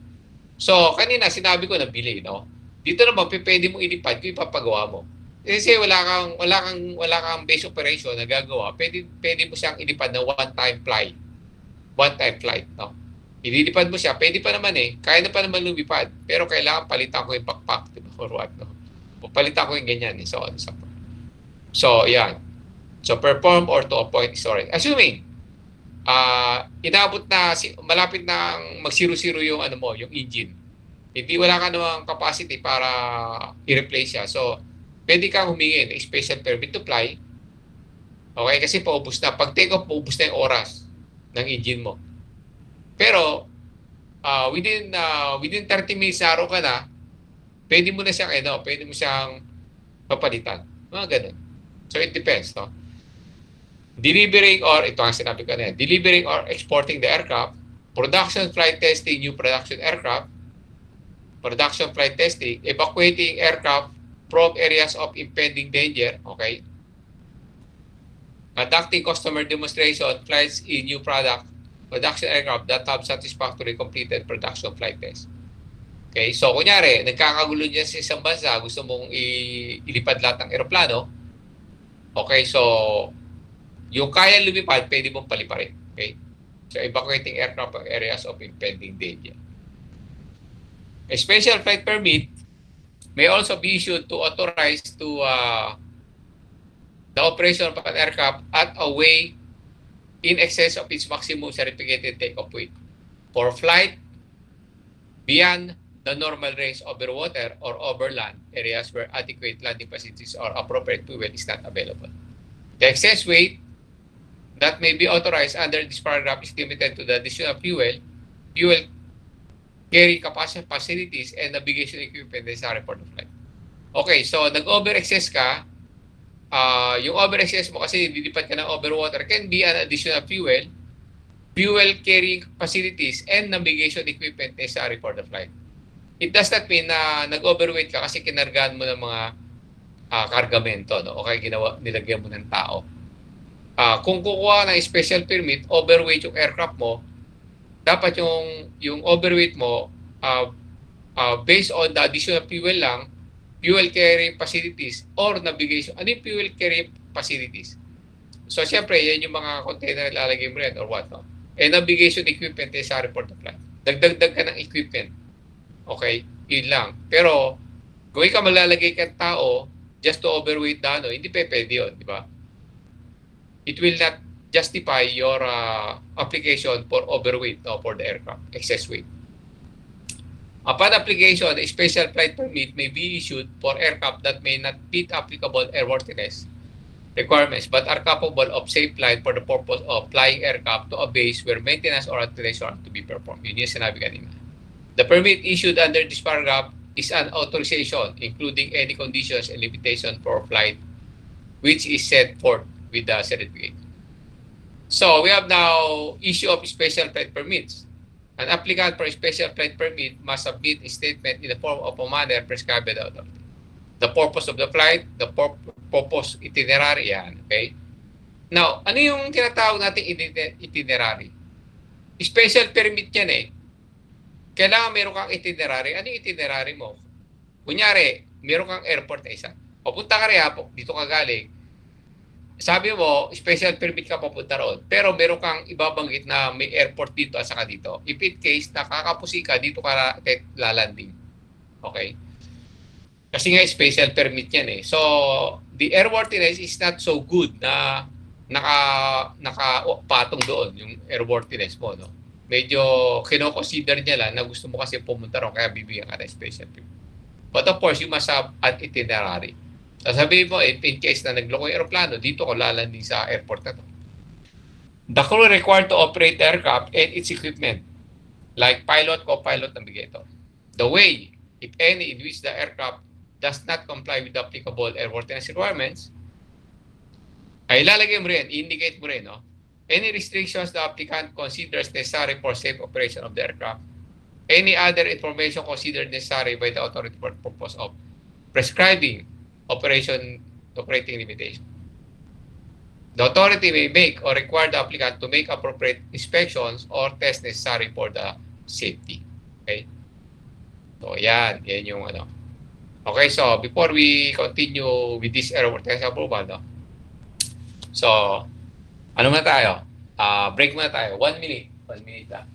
So, kanina sinabi ko na bili, no? Dito naman, pwede mong ilipad kung ipapagawa mo. Kasi wala kang base operation na gagawa, pwede mo siyang ilipad na one-time flight. One-time flight, no? Ililipad mo siya, pwede pa naman kaya na pa naman lumipad, pero kailangan palitan ko yung backpack, diba? Or what, no? Palitan ko yung ganyan, so on, so, yan. So, perform or to a point storage. Assuming, inabot na, malapit na mag-zero-zero yung yung engine. Hindi wala ka namang capacity para i-replace siya. So, pwede kang humingi ng special permit to fly. Okay? Kasi paubos na. Pag take off, paubos na yung oras ng engine mo. Pero, within 30 minutes araw ka na, pwede mo na siyang, pwede mo siyang papalitan. Mga ganun. So, it depends, no? Delivering or, ito ang sinabi ko na yan, delivering or exporting the aircraft, production flight testing new production aircraft, production flight testing, evacuating aircraft from areas of impending danger, okay? Conducting customer demonstration flights in new production aircraft that have satisfactory completed production flight test. Okay, so kunyari, nagkakagulo niya sa isang bansa, gusto mong ilipad lahat ng eroplano, okay, so yung kaya lumipad, pwede mong paliparin. Okay? So, evacuating aircraft from areas of impending danger. A special flight permit may also be issued to authorize to the operation of an aircraft at a weight in excess of its maximum certificated takeoff weight for flight beyond the normal range over water or over land areas where adequate landing facilities or appropriate fuel is not available. The excess weight that may be authorized under this paragraph is limited to the additional fuel carry capacity facilities, and navigation equipment necessary for the flight. Okay, so nag-over-excess ka, yung over-excess mo kasi lilipat ka ng overwater can be an additional fuel carrying facilities, and navigation equipment necessary for the flight. It does not mean na nag-overweight ka kasi kinargahan mo ng mga kargamento, no? O kaya nilagyan mo ng tao. Kung kukuha ng special permit, overweight yung aircraft mo, dapat yung overweight mo based on the additional fuel lang, fuel carrying facilities or navigation. Ano yung fuel carrying facilities? So, siyempre, yan yung mga container na ilalagay mo rin or what, no? Navigation equipment is necessary for the flight. Dagdag ka ng equipment. Okay? Yun lang. Pero, kung ikaw maglalagay kang tao just to overweight the ano, hindi pwede yun, di ba? It will not justify your application for overweight or for the aircraft, excess weight. Upon application, a special flight permit may be issued for aircraft that may not meet applicable airworthiness requirements but are capable of safe flight for the purpose of flying aircraft to a base where maintenance or alteration are to be performed. Yun yung sinabi kanina. The permit issued under this paragraph is an authorization including any conditions and limitations for flight which is set forth with the certificate. So we have now issue of special flight permits. An applicant for a special flight permit must submit a statement in the form of a manner prescribed by the authority. The purpose of the flight, the purpose itinerary yan, okay? Now, ano yung tinatawag nating itinerary? Special permit yan eh. Kailangan meron kang itinerary. Ano yung itinerary mo? Kunyari, meron kang airport na isa. Papunta ka rin dito ka galing. Sabi mo, special permit ka papunta roon. Pero meron kang ibabanggit na may airport dito at saka dito. If in case nakakapusi ka, dito ka lalanding. Okay? Kasi nga special permit yan eh. So, the airworthiness is not so good na nakapatong doon yung airworthiness mo. No? Medyo kino-consider niya lang na gusto mo kasi pumunta roon kaya bibigyan ka ng special permit. But of course, you must have an itinerary. Sasabihin mo, if in case na nagloko yung aeroplano, dito ko lalanding sa airport na to. The crew required to operate the aircraft and its equipment, like pilot, co-pilot, navigator. The way, if any, in which the aircraft does not comply with the applicable airworthiness requirements, ay ilalagay mo rin, indicate mo rin, no? Any restrictions the applicant considers necessary for safe operation of the aircraft, any other information considered necessary by the authority for the purpose of prescribing operating limitation. The authority may make or require the applicant to make appropriate inspections or tests necessary for the safety. Okay? So, yan yung ano. Okay, so before we continue with this airworthiness approval, no? So, ano muna tayo? Break muna tayo. 1 minute. 1 minute lang.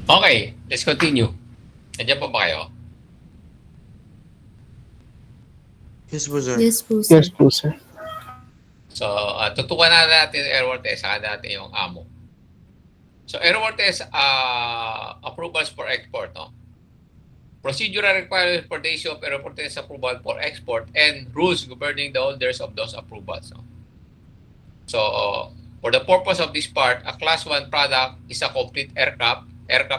Okay, let's continue. Nandiyan po ba kayo? Yes po, sir. Yes po, sir. Yes po, sir. So, tutukan na natin airworthiness, saka natin yung amo. So, airworthiness approvals for export, no? procedural requirements for the issue of a reporter's approval for export, and rules governing the holders of those approvals. No? So, for the purpose of this part, a Class 1 product is a complete aircraft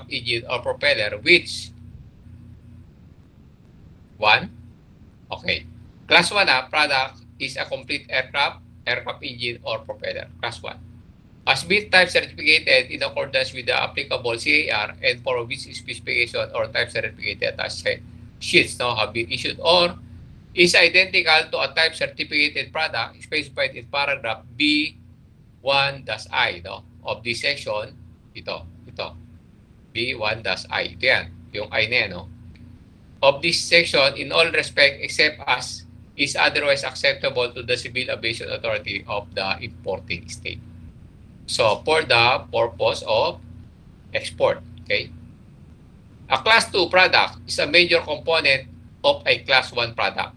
engine, or propeller, which one? Okay. Class 1 product is a complete aircraft engine, or propeller. Class 1. Has been type certificated in accordance with the applicable CAR, and for which specification or type certificated as sheets have been issued, or is identical to a type certificated product specified in paragraph B1-I of this section. Ito. B1-I. Ito yan. Yung I na yan. Of this section in all respect except as is otherwise acceptable to the Civil Aviation Authority of the importing state. So, for the purpose of export, okay? A Class 2 product is a major component of a Class 1 product.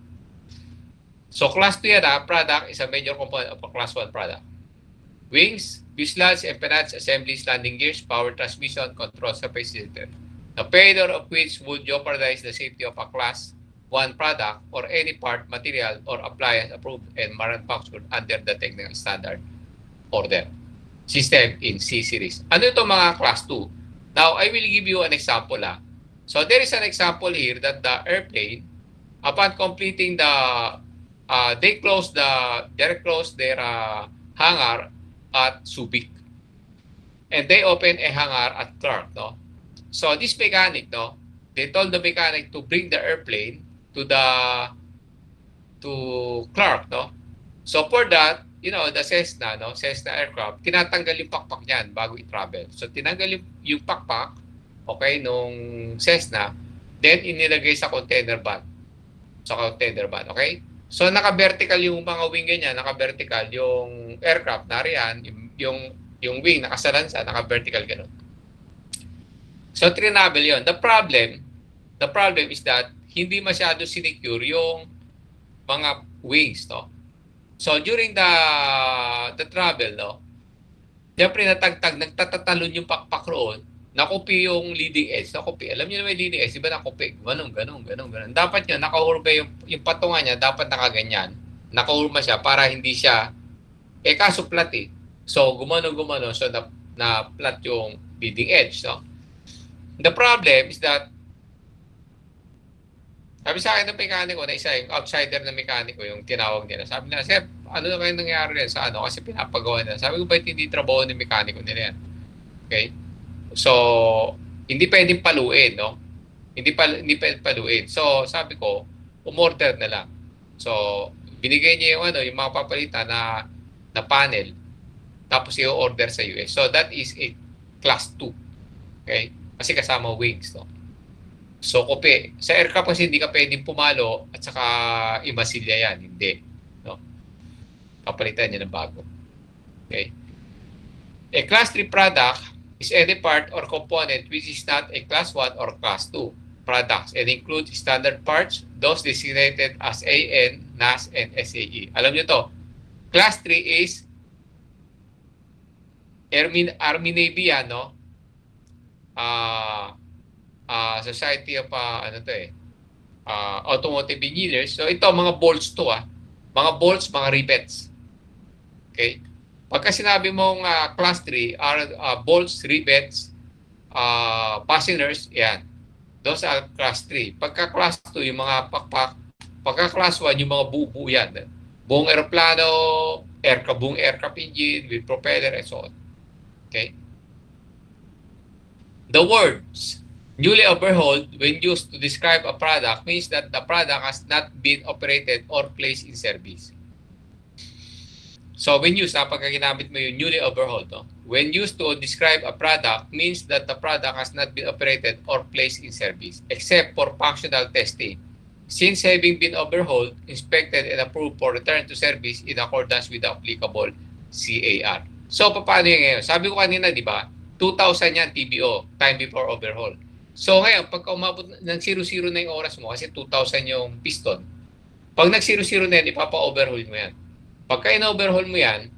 So, Class 2 product is a major component of a Class 1 product. Wings, fuselage, empennage, assemblies, landing gears, power transmission, control surface system. The failure of which would jeopardize the safety of a Class 1 product or any part, material, or appliance approved and manufactured under the technical standard order system in C series. Ano ito mga Class 2? Now, I will give you an example. So, there is an example here that the airplane, upon completing they close their hangar at Subic. And they open a hangar at Clark. So, this mechanic, they told the mechanic to bring the airplane to Clark. So, for that, the Cessna aircraft, tinatanggal yung pakpak niyan bago i-travel. So, tinanggal yung pakpak, okay, nung Cessna, then inilagay sa container van. Okay? So, naka-vertical yung mga wing ganyan, naka-vertical yung aircraft, nariyan, yung wing, nakasalansa, naka-vertical ganun. So, trinabel yun. The problem is that hindi masyado sinecure yung mga wings, So, during the travel, siyempre nagtatatalon yung pakpak roon, nakupi yung leading edge. Alam niyo na may leading edge, di ba nakupi? Ganun. Dapat yun, nakahurba yung patungan niya, dapat nakaganyan. Nakahurma siya para hindi siya, kaso flat So, gumano. So, na flat yung leading edge, The problem is that, sabi sa akin ng mekaniko na isa, yung outsider na mekaniko, yung tinawag nila. Sabi nila, Sir, ano na kayo nangyari rin sa Kasi pinapagawa nila. Sabi ko, ba't hindi trabaho ng mekaniko nila yan? Okay? So, hindi pwedeng paluin, Hindi pwedeng paluin. So, sabi ko, umorder na lang. So, binigay niya yung mga papalitan na panel. Tapos i-order sa US. So, that is a Class 2. Okay? Kasi kasama wings, So, kopi. Sa aircraft kasi hindi ka pwedeng pumalo at saka imasilya yan. Hindi. Papalitan niya ng bago. Okay? A Class 3 product is any part or component which is not a Class 1 or Class 2 products and includes standard parts, those designated as AN, NAS, and SAE. Alam niyo to, Class 3 is Army Navy yan, Society of Automotive Engineers. So ito mga bolts to Mga bolts, mga rivets. Okay? Pagka sinabi mong Class 3 are bolts, rivets, fasteners, yan. Those are Class 3. Pagka Class 2, yung mga pakpak. Pagka Class 1, yung mga buo yan. Buong aeroplano, buong aircraft engine with propeller and so on. Okay? The words newly overhauled when used to describe a product means that the product has not been operated or placed in service. So when used, pagka ginamit mo yung newly overhauled, when used to describe a product means that the product has not been operated or placed in service except for functional testing. Since having been overhauled, inspected, and approved for return to service in accordance with the applicable CAR. So paano yung ngayon? Sabi ko kanina, di ba? 2,000 yan TBO, time before overhaul. So ngayon, pagka umabot ng 0-0 na yung oras mo, kasi 2,000 yung piston, pag nag-0-0 na yan, ipapa-overhaul mo yan. Pagka in-overhaul mo yan,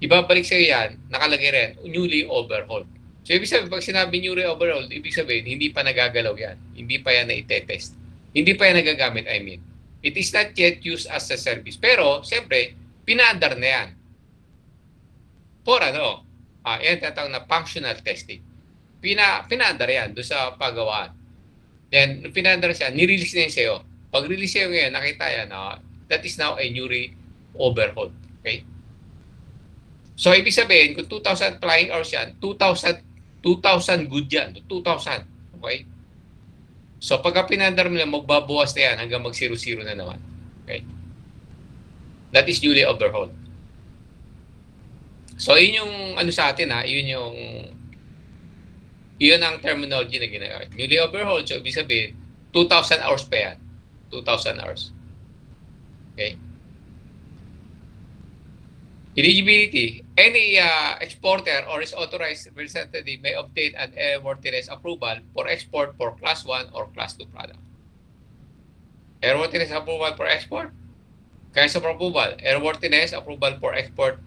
ibabalik sa'yo yan, nakalagay rin, newly overhauled. So, ibig sabihin, pag sinabi Newry overhauled, ibig sabihin, hindi pa nagagalaw yan. Hindi pa yan na-test. Hindi pa yan nagagamit, I mean. It is not yet used as a service. Pero, siyempre, pinaandar na yan. For ano? Yan tatawag na functional testing. Pinaandar yan doon sa paggawaan. Then, pinaandar siya, nirelease na yun sa'yo. Pag release sa'yo ngayon, nakita yan, that is now a Newry overhaul. Okay? So, ibig sabihin, kung 2,000 flying hours yan, 2,000 good yan. 2,000. Okay? So, pagka pinandar mo lang, magbabawas na yan hanggang mag-0-0 na naman. Okay? That is newly overhauled. So, yun yung ano sa atin yun ang terminology na ginagawa. Newly overhauled, so ibig sabihin, 2,000 hours pa yan. 2,000 hours. Okay? Eligibility. Any exporter or its authorized representative may obtain an airworthiness approval for export for Class 1 or Class 2 product. Airworthiness approval for export. Kinds of approval. Airworthiness approval for export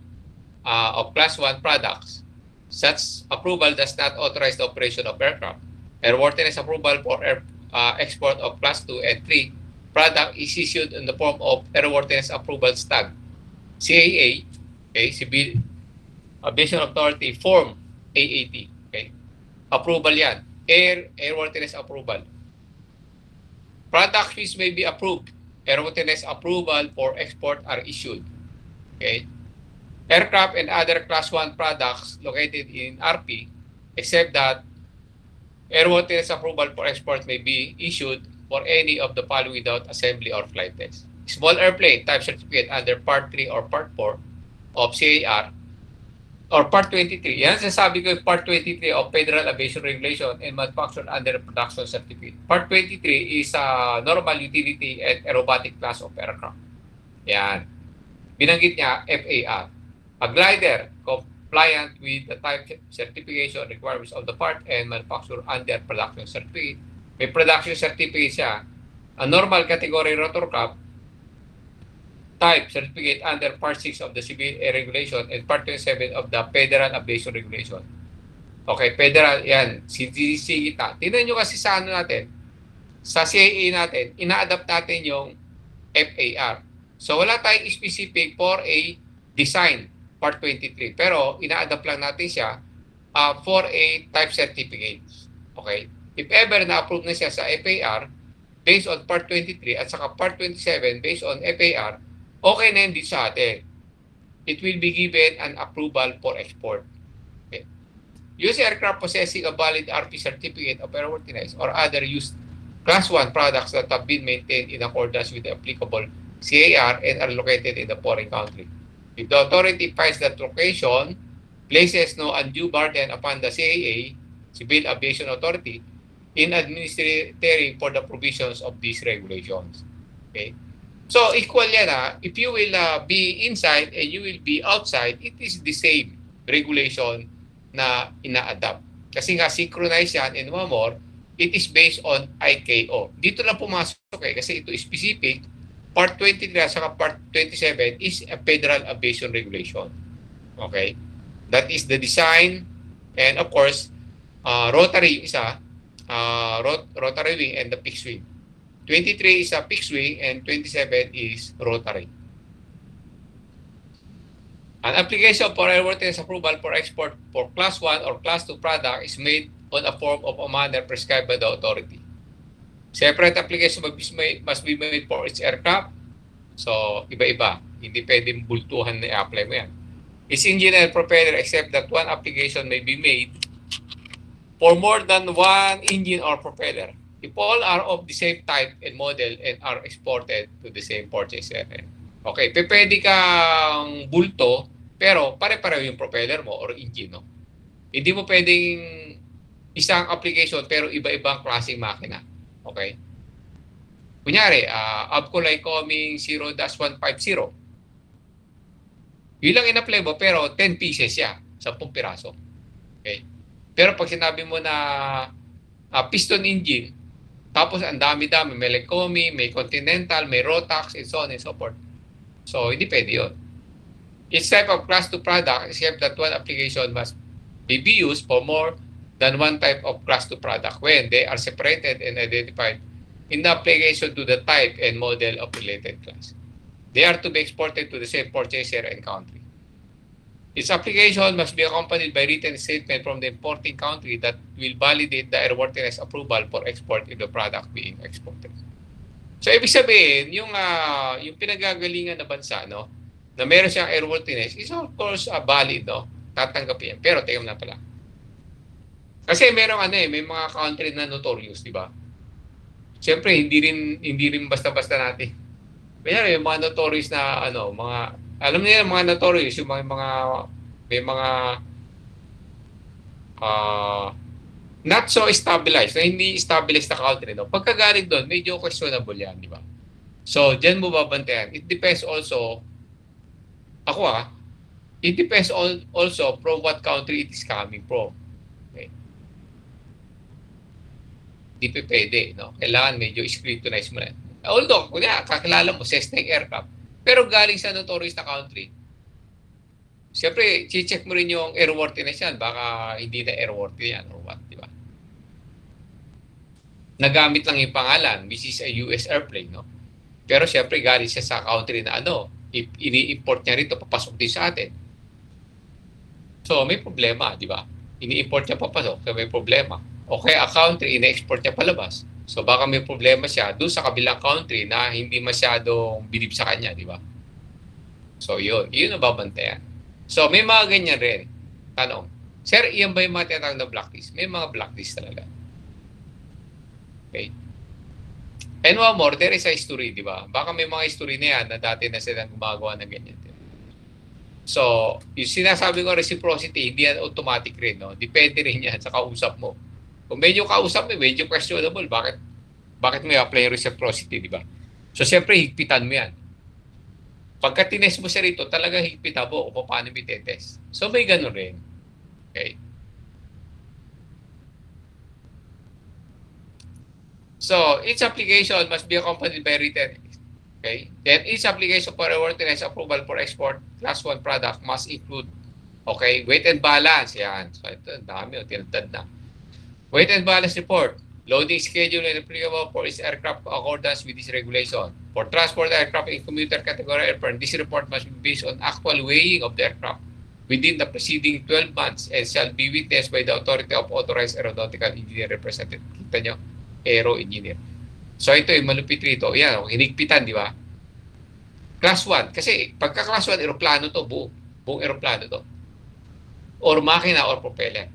of Class 1 products. Such approval does not authorize the operation of aircraft. Airworthiness approval for export of Class 2 and 3 product is issued in the form of Airworthiness Approval Tag. CAA, okay, Civil Aviation Authority Form AAT, okay? Approval yan. Airworthiness approval. Product fees may be approved. Airworthiness approval for export are issued. Okay? Aircraft and other Class 1 products located in RP, except that airworthiness approval for export may be issued for any of the following without assembly or flight test. Small airplane type certificate under Part 3 or Part 4 of CAR or Part 23. Yan sasabi ko yung Part 23 of Federal Aviation Regulation and manufactured under production certificate. Part 23 is normal utility and aerobatic class of aircraft. Yan. Binanggit niya FAR. A glider compliant with the type certification requirements of the part and manufactured under production certificate. May production certificate siya. A normal category rotorcraft type certificate under Part 6 of the Civil Air Regulation and Part 27 of the Federal Aviation Regulation. Okay, federal, yan. CDC kita. Tingnan nyo kasi sa ano natin, sa CAA natin, ina-adapt natin yung FAR. So, wala tayong specific for a design, Part 23. Pero, ina-adapt lang natin siya for a type certificate. Okay? If ever na-approve na siya sa FAR, based on Part 23 at saka Part 27 based on FAR, okay na yun dito sa atin. It will be given an approval for export. Okay. Used aircraft possessing a valid RP certificate of airworthiness or other used Class 1 products that have been maintained in accordance with the applicable CAR and are located in the foreign country. If the authority finds that location places no undue burden upon the CAA, Civil Aviation Authority, in administering for the provisions of these regulations. Okay? So, equal yan If you will be inside and you will be outside, it is the same regulation na ina-adapt. Kasi nga, synchronize yan and one more, it is based on ICAO. Dito lang pumasok kasi ito specific. Part 23 at saka Part 27 is a Federal Aviation Regulation. Okay? That is the design and of course, rotary isa, rotary wing and the fixed wing. 23 is a fixed wing and 27 is rotary. An application for airworthiness approval for export for Class 1 or Class 2 product is made on a form of a manner prescribed by the authority. Separate application must be made for each aircraft. So, iba-iba. Hindi pwedeng bultuhan na i-apply mo yan. Its engine and propeller except that one application may be made for more than one engine or propeller. If all are of the same type and model and are exported to the same purchaser. Okay, pwede kang bulto, pero pare-pareho yung propeller mo or engine, no? Hindi mo pwedeng isang application pero iba-ibang klaseng makina. Okay? Kunyari, Avco Lycoming 0-150. Yun lang in-apply mo, pero 10 pieces siya, 10 piraso. Okay? Pero pag sinabi mo na piston engine, tapos ang dami-dami, may Lycoming, may Continental, may Rotax, and so on and so forth. So, hindi pwede yun. Each type of Class 2 product, except that one application must be used for more than one type of class 2 product when they are separated and identified in application to the type and model of related class. They are to be exported to the same purchaser and country. Its application must be accompanied by written statement from the importing country that will validate the airworthiness approval for export in the product being exported. So, ibig sabihin, yung pinagagalingan na bansa, no, na meron siyang airworthiness is of course valid, no, tatanggapin yan. Pero, tingnan na pala. Kasi merong may mga country na notorious, di ba? Siyempre, hindi rin basta-basta natin. Kaya yung mga notorious na alam niyo yung mga notorious, yung may mga not so stabilized, na hindi stabilized na country, no? Pagkagaling doon, medyo questionable yan, di ba? So, dyan mo babantayan. It depends also, it depends also from what country it is coming from. Okay? Di pa pwede, no? Kailangan medyo scrutinize mo na. Although, kakilala mo, Cessna aircraft, pero galing sa notorious na country, siyempre, check mo rin yung airworthiness yan. Baka hindi na airworthy yan or what, di ba? Nagamit lang yung pangalan, which is a US airplane, no? Pero siyempre, galing siya sa country na ini-import niya rito, papasok din sa atin. So, may problema, di ba? Ini-import niya papasok, so may problema. Okay, a country, ina-export niya palabas. So, baka may problema siya doon sa kabilang country na hindi masyadong bilib sa kanya, di ba? So, yun ang babantayan. So, may mga ganyan rin. Tanong, sir, iyan ba yung mga tinatawag na blacklist? May mga blacklist talaga. Okay. And one more, there is a history, di ba? Baka may mga history na yan na dati na silang gumagawa ng ganyan. So, yung sinasabi ko reciprocity, hindi yan automatic rin, no? Depende rin yan sa kausap mo. Kung medyo kausap mo, medyo questionable, bakit mo i-apply yung reciprocity, di ba? So, siyempre, higpitan mo yan. Pagka tinest mo siya rito, talagang higpitan mo kung paano mo i-test. So, may ganun rin. Okay? So, each application must be accompanied by written. Okay? Then, each application for airworthiness approval for export class 1 product must include, okay, weight and balance. Yan. So, ito, dami, tinatad na. Weight and balance report. Loading schedule and applicable for its aircraft accordance with this regulation. For transport aircraft in commuter category airplane, this report must be based on actual weighing of the aircraft within the preceding 12 months and shall be witnessed by the authority of authorized aeronautical engineer representative. Kita nyo? Aero engineer. So ito yung malupit rito. Yan, hinigpitan, di ba? Class 1. Kasi pagka class 1, aeroplano to, buong aeroplano to. Or makina or propeller.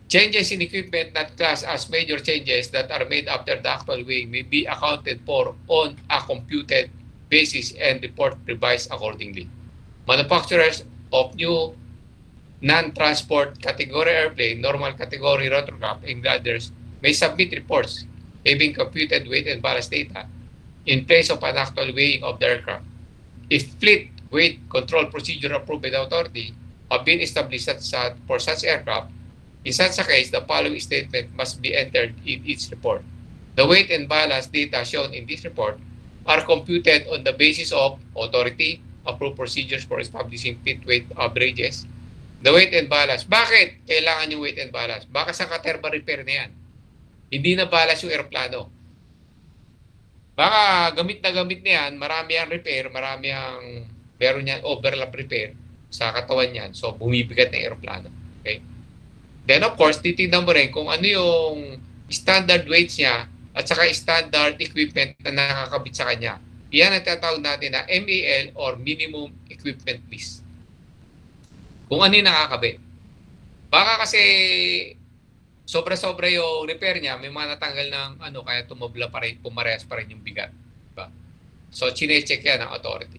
Changes in equipment not classed as major changes that are made after the actual weighing may be accounted for on a computed basis and report revised accordingly. Manufacturers of new non-transport category airplane, normal category rotorcraft, and others may submit reports having computed weight and ballast data in place of an actual weighing of the aircraft. If fleet weight control procedure approved by the authority have been established for such aircraft, in such a case, the following statement must be entered in each report. The weight and ballast data shown in this report are computed on the basis of authority, approved procedures for establishing fleet weight averages. The weight and ballast. Bakit kailangan yung weight and ballast? Baka sa caterva repair na yan. Hindi na ballast yung aeroplano. Baka gamit na yan, marami ang repair, meron yan overlap repair sa katawan yan. So, bumibigat ng aeroplano. Okay? Then, of course, titignan mo rin kung ano yung standard weights niya at saka standard equipment na nakakabit sa kanya. Iyan ang tatawag natin na MAL or Minimum Equipment List. Kung ano yung nakakabit. Baka kasi sobra-sobra yung repair niya, may mga natanggal ng kaya tumabla pa rin, pumarehas pa rin yung bigat. Diba? So, chine-check yan ng authority.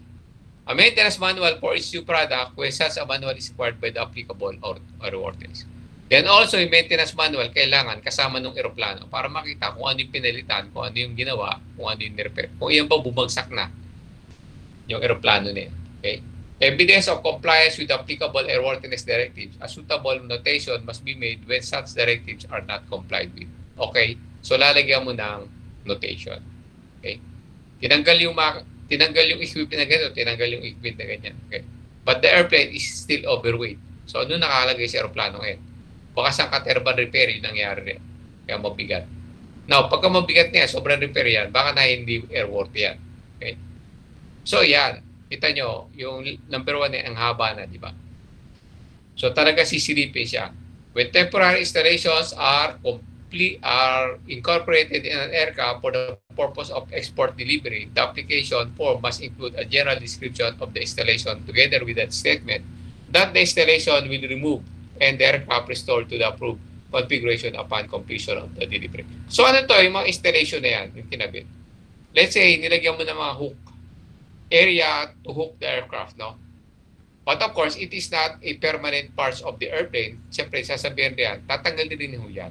A maintenance manual for each new product when such a manual is required by the applicable authorities. Then also, yung maintenance manual, kailangan kasama ng eroplano para makita kung ano yung pinalitan, kung ano yung ginawa, kung ano yung repair. Kung iyan ba bumagsak na yung eroplano niya. Okay? Evidence of compliance with applicable airworthiness directives. A suitable notation must be made when such directives are not complied with. Okay? So, lalagyan mo ng notation. Okay? Tinanggal yung equipment na ganito, tinanggal yung equipment na ganyan. Okay? But the airplane is still overweight. So, ano nakalagay sa aeroplano ngayon? Baka sa caterpillar repair yung nangyari rin. Kaya mabigat. Now, pagka mabigat niya, sobrang repair yan, baka na hindi airworthy yan. Okay? So, yan. Kita nyo, yung number 1 ang haba na, di ba? So, talaga sisilipin siya. When temporary installations are incorporated in an aircraft for the purpose of export delivery, the application form must include a general description of the installation together with that statement that the installation will remove and the aircraft restored to the approved configuration upon completion of the delivery. So ano to, yung mga installation na yan, yung kinabit. Let's say, nilagyan mo ng mga hook, area to hook the aircraft, no? But of course, it is not a permanent part of the airplane. Siyempre, sasabihin rin yan, tatanggalin din ho yan.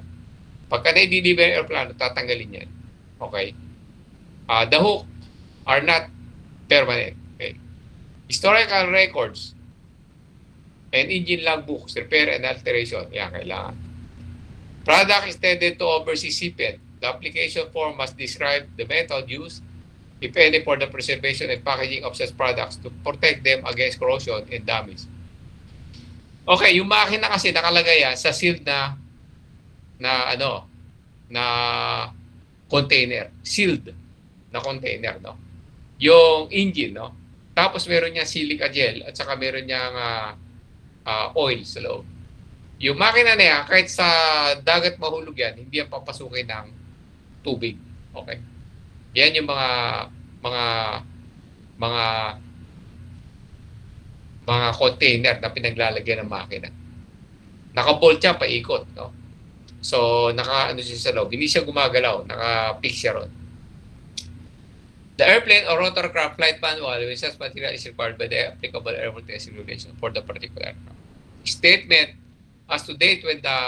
Pagka na-deliver yung airplane, tatanggalin yan. Okay? The hook are not permanent. Okay? Historical records and engine logbooks, repair and alteration. Yan, kailangan. Product extended to overseas shipment. The application form must describe the method used, if any, for the preservation and packaging of such products to protect them against corrosion and damage. Okay, yung makina kasi nakalagay yan sa sealed na container, sealed na container, no? Yung engine, no? Tapos meron niya silica gel at saka meron niyang oil sa loob. Yung makina na yan, kahit sa dagat mahulog yan, hindi yan papasukin ng tubig. Okay? Yan yung mga container na pinaglalagyan ng makina. Naka-bolt siya, paikot, no? So, naka-ano siya sa loob. Hindi siya gumagalaw. Naka-fix siya ron. The airplane or rotorcraft flight manual with such material is required by the applicable airworthiness regulation for the particular aircraft. Statement as to date when the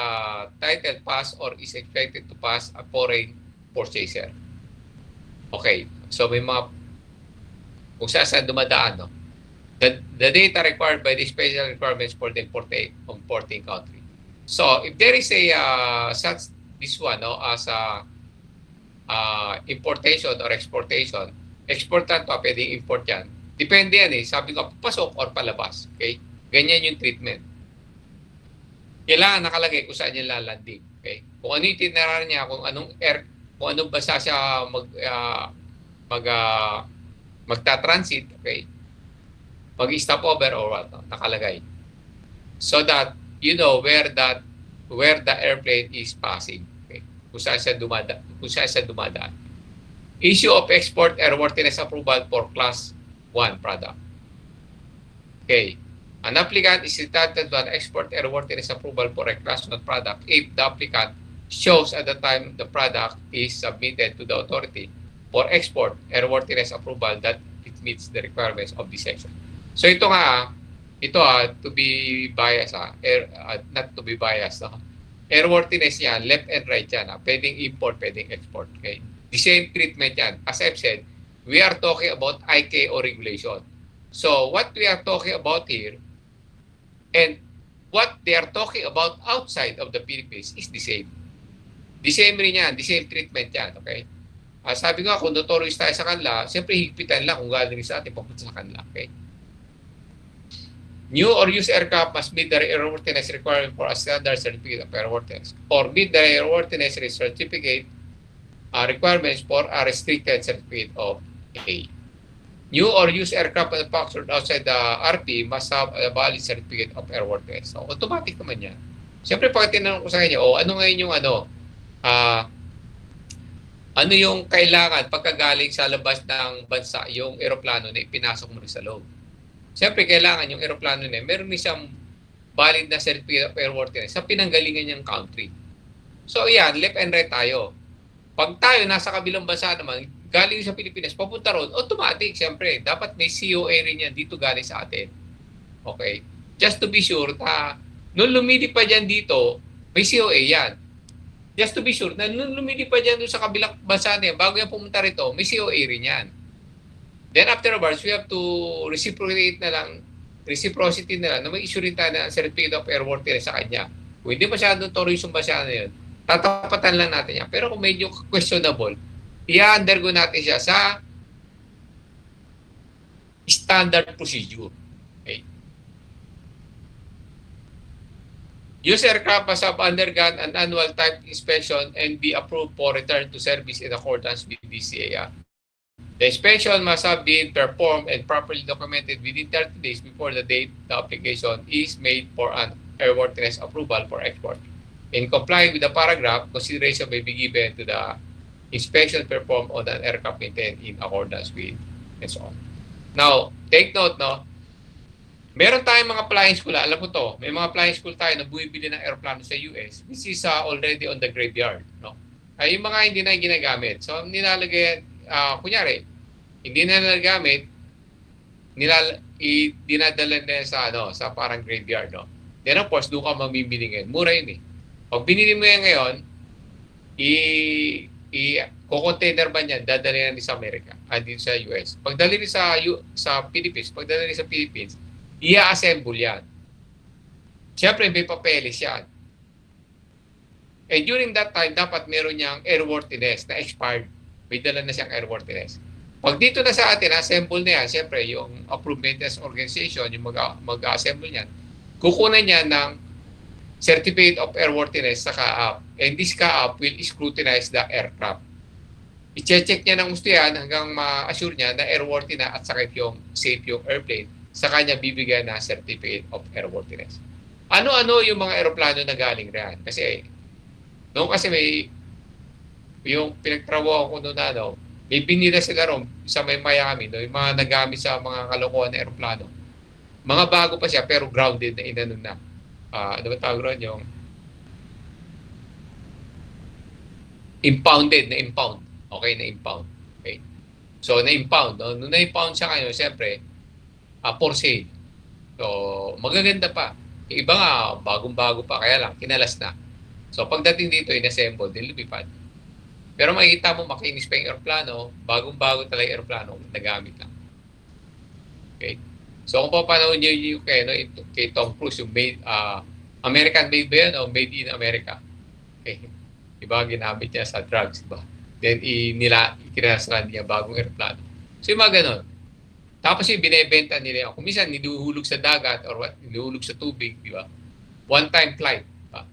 title pass or is expected to pass a foreign purchaser. Okay. So, may mga kung saan dumadaan, no? The data required by the special requirements for the importing country. So, if there is a such this one, no, as a importation or exportation, exportan to, pwedeng import yan. Depende yan eh. Sabi ko, papasok or palabas. Okay? Ganyan yung treatment. Kailangan nakalagay kung saan yung lalanding. Okay? Kung ano yung itinerary niya, kung anong basa siya magta-transit, okay? Mag-stop over or what, no? Nakalagay. So that you know where the airplane is passing. Okay? Kung saan siya dumadaan. Issue of export airworthiness approval for class 1 product. Okay. An applicant is entitled to an export airworthiness approval for a class 1 product if the applicant shows at the time the product is submitted to the authority for export airworthiness approval that it meets the requirements of this section. So ito nga, to be biased, not to be biased. Airworthiness yan, left and right yan. Pwedeng import, pwedeng export. Okay? The same treatment yan. As I've said, we are talking about ICAO regulation. So what we are talking about here and what they are talking about outside of the Philippines is the same. The same rin yan, the same treatment yan. Okay? Sabi nga, kung notorious tayo sa kanila, siyempre higpitan lang kung galing sa atin papunta sa kanila. Okay? New or used aircraft must meet the airworthiness requirement for a standard certificate of airworthiness or meet the airworthiness certificate requirements for a restricted certificate of A. New or used aircraft manufactured outside the RP must have a valid certificate of airworthiness. So, automatic naman yan. Siyempre, pag tinanong ko sa kanya, ano ngayon yung ano yung kailangan pagkagaling sa labas ng bansa yung eroplano na ipinasok mo rin sa loob? Siyempre, kailangan yung eroplano na meron siyang valid na certificate of airworthiness sa pinanggalingan niyang country. So, yan, left and right tayo. Pag tayo nasa kabilang bansa naman, galing sa Pilipinas, papunta ron, automatic, siyempre, dapat may COA rin yan dito galing sa atin. Okay? Just to be sure na nung lumili pa dyan dito, may COA yan. Just to be sure na nung lumili pa dyan sa kabilang bansa na yan, bago yan pumunta rito, may COA rin yan. Then afterwards, we have to reciprocity na lang na may issue rin tayo ng certificate of airworthiness sa kanya. Kung hindi masyadong tourist yung bansa na yun, tatapatan lang natin yan. Pero kung medyo questionable, i-undergo natin siya sa standard procedure. Okay. Used aircraft must have undergone an annual type inspection and be approved for return to service in accordance with the CAA. The inspection must have been performed and properly documented within 30 days before the date the application is made for an airworthiness approval for export. In complying with the paragraph, consideration may be given to the inspection performed on an aircraft maintained in accordance with and so on. Now, take note, no? Meron tayong mga flying school, alam mo to, may mga flying school tayo na bumibili ng aeroplano sa US, which is already on the graveyard, no? Ay, yung mga hindi na ginagamit. So, nilalagay, kunyari, hindi na nagagamit, dinadala na sa, sa parang graveyard, no? Then, of course, doon ka mamimili ngayon. Mura yun eh. Pag binili mo yan ngayon, container ba niyan, dadali na sa Amerika, dito sa US. Pagdali sa Philippines, i-assemble yan. Siyempre, may papeles yan. And during that time, dapat meron niyang airworthiness na expired. May dala na siyang airworthiness. Pag dito na sa atin, assemble na yan, siyempre, yung approved maintenance organization, yung mag-assemble niyan, kukunan niya ng Certificate of Airworthiness sa CAAP. And this CAAP will scrutinize the aircraft. I-check niya ng gusto yan hanggang ma-assure niya na airworthy na at sakit yung safe yung airplane, sa kanya bibigyan na Certificate of Airworthiness. Ano-ano yung mga aeroplano na galing riyan? Kasi, noong kasi may, yung pinagtrabaho ko noon may binila sila ron sa may Miami, no, yung mga nagamit sa mga kalokohan na aeroplano. Mga bago pa siya, pero grounded na inanon na. Ano ba tawag ron? Yung impounded, na impound. Okay, na impound. Okay. So, na impound. No? Nung na impound siya ngayon, siyempre, for sale. So, magaganda pa. Yung iba nga, bagong-bago pa, kaya lang, kinalas na. So, pagdating dito, in-assemble, dilipipad. Pero makikita mo, makinis pa yung aeroplano, bagong-bago talaga yung aeroplano, nagamit lang. Okay? So, kung papanahon nyo yung kay Tom Cruise, yung American made ba yan o made in America? Okay. Diba, ginamit niya sa drugs, diba? Then, kinasran niya bagong aeroplano. So, yung mga ganun. Tapos yung binebenta nila, kung minsan niluhulog sa dagat or niluhulog sa tubig, di ba? One-time flight. Diba?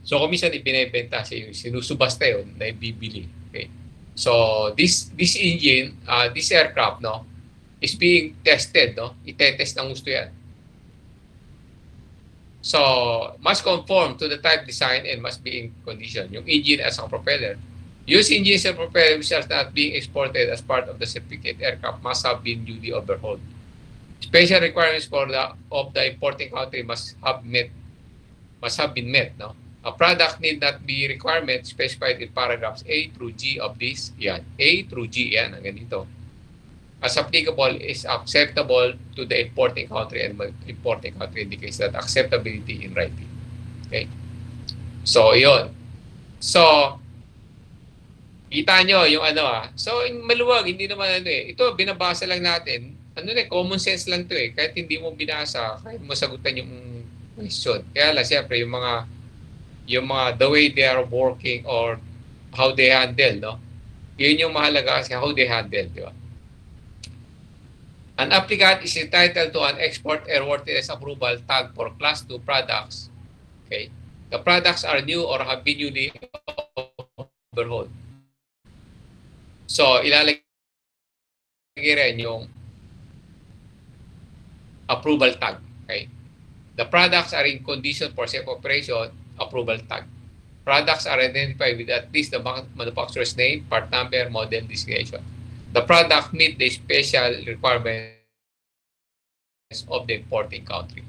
So kung minsan ibinebenta, sinusubasta yun na ibibili. Okay? So this engine, this aircraft, no, is being tested, no? Itetest ng gusto yan. So must conform to the type design and must be in condition. Yung engine as a propeller. Used engines and propellers which are not being exported as part of the certificate aircraft must have been duly overhauled. Special requirements of the importing country must have been met. No? A product need not be requirement specified in paragraphs A through G of this. Yan. A through G. Yan. Ang ganito. As applicable is acceptable to the importing country and importing country indicates that acceptability in writing. Okay? So, yun. So, kita nyo yung So, maluwag, hindi naman Ito, binabasa lang natin. Common sense lang to Kahit hindi mo binasa, kahit mo sagutan yung question. Kaya lang, siyempre, yung mga the way they are working or how they handle, no? Yun yung mahalaga kasi how they handle, di ba? An applicant is entitled to an export airworthiness approval tag for Class 2 products. Okay? The products are new or have been newly overhauled. So, ilalagay rin yung approval tag. Okay? The products are in condition for safe operation, approval tag. Products are identified with at least the manufacturer's name, part number, model, designation. The product meet the special requirements of the importing country.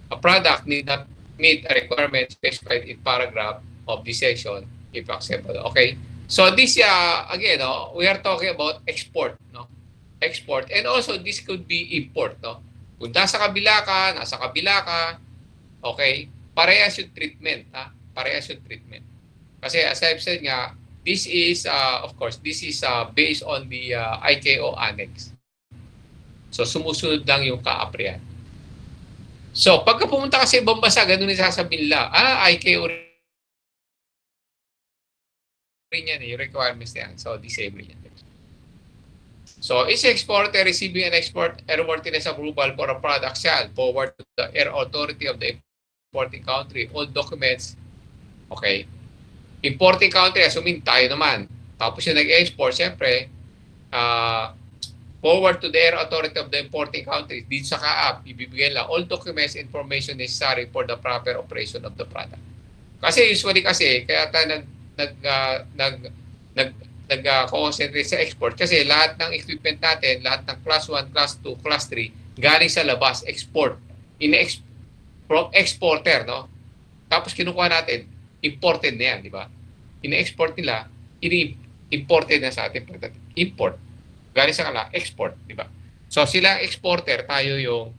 A product need not meet a requirement specified in paragraph of this section if acceptable. Okay? So this again, we are talking about export, no? Export, and also this could be import, no? Kung nasa kabila ka, okay, parehas yung treatment, parehas yung treatment. Kasi as I've said nga, this is of course, this is based on the ICAO annex. So sumusunod lang yung kaaprihan. So pagka pumunta ka sa ibang bansa, ganun yung sasabihin nila, ICAO yan, yung requirements yan. So, disable yan. So, is exporter receiving an export airworthiness approval for a product shall forward to the air authority of the exporting country, all documents, okay. Importing country, assuming tayo naman. Tapos yung nag-export, siyempre, forward to the air authority of the importing country. Dito sa CAAP, ibibigay lang all documents, information necessary for the proper operation of the product. Kasi usually kaya tayo concentrate sa export kasi lahat ng equipment natin, lahat ng class 1, class 2, class 3 galing sa labas, export. From exporter, no? Tapos kinukuha natin, imported na yan, di ba? Ine-export nila, imported na sa atin. Import. Galing sa kanila, export, di ba? So sila exporter, tayo yung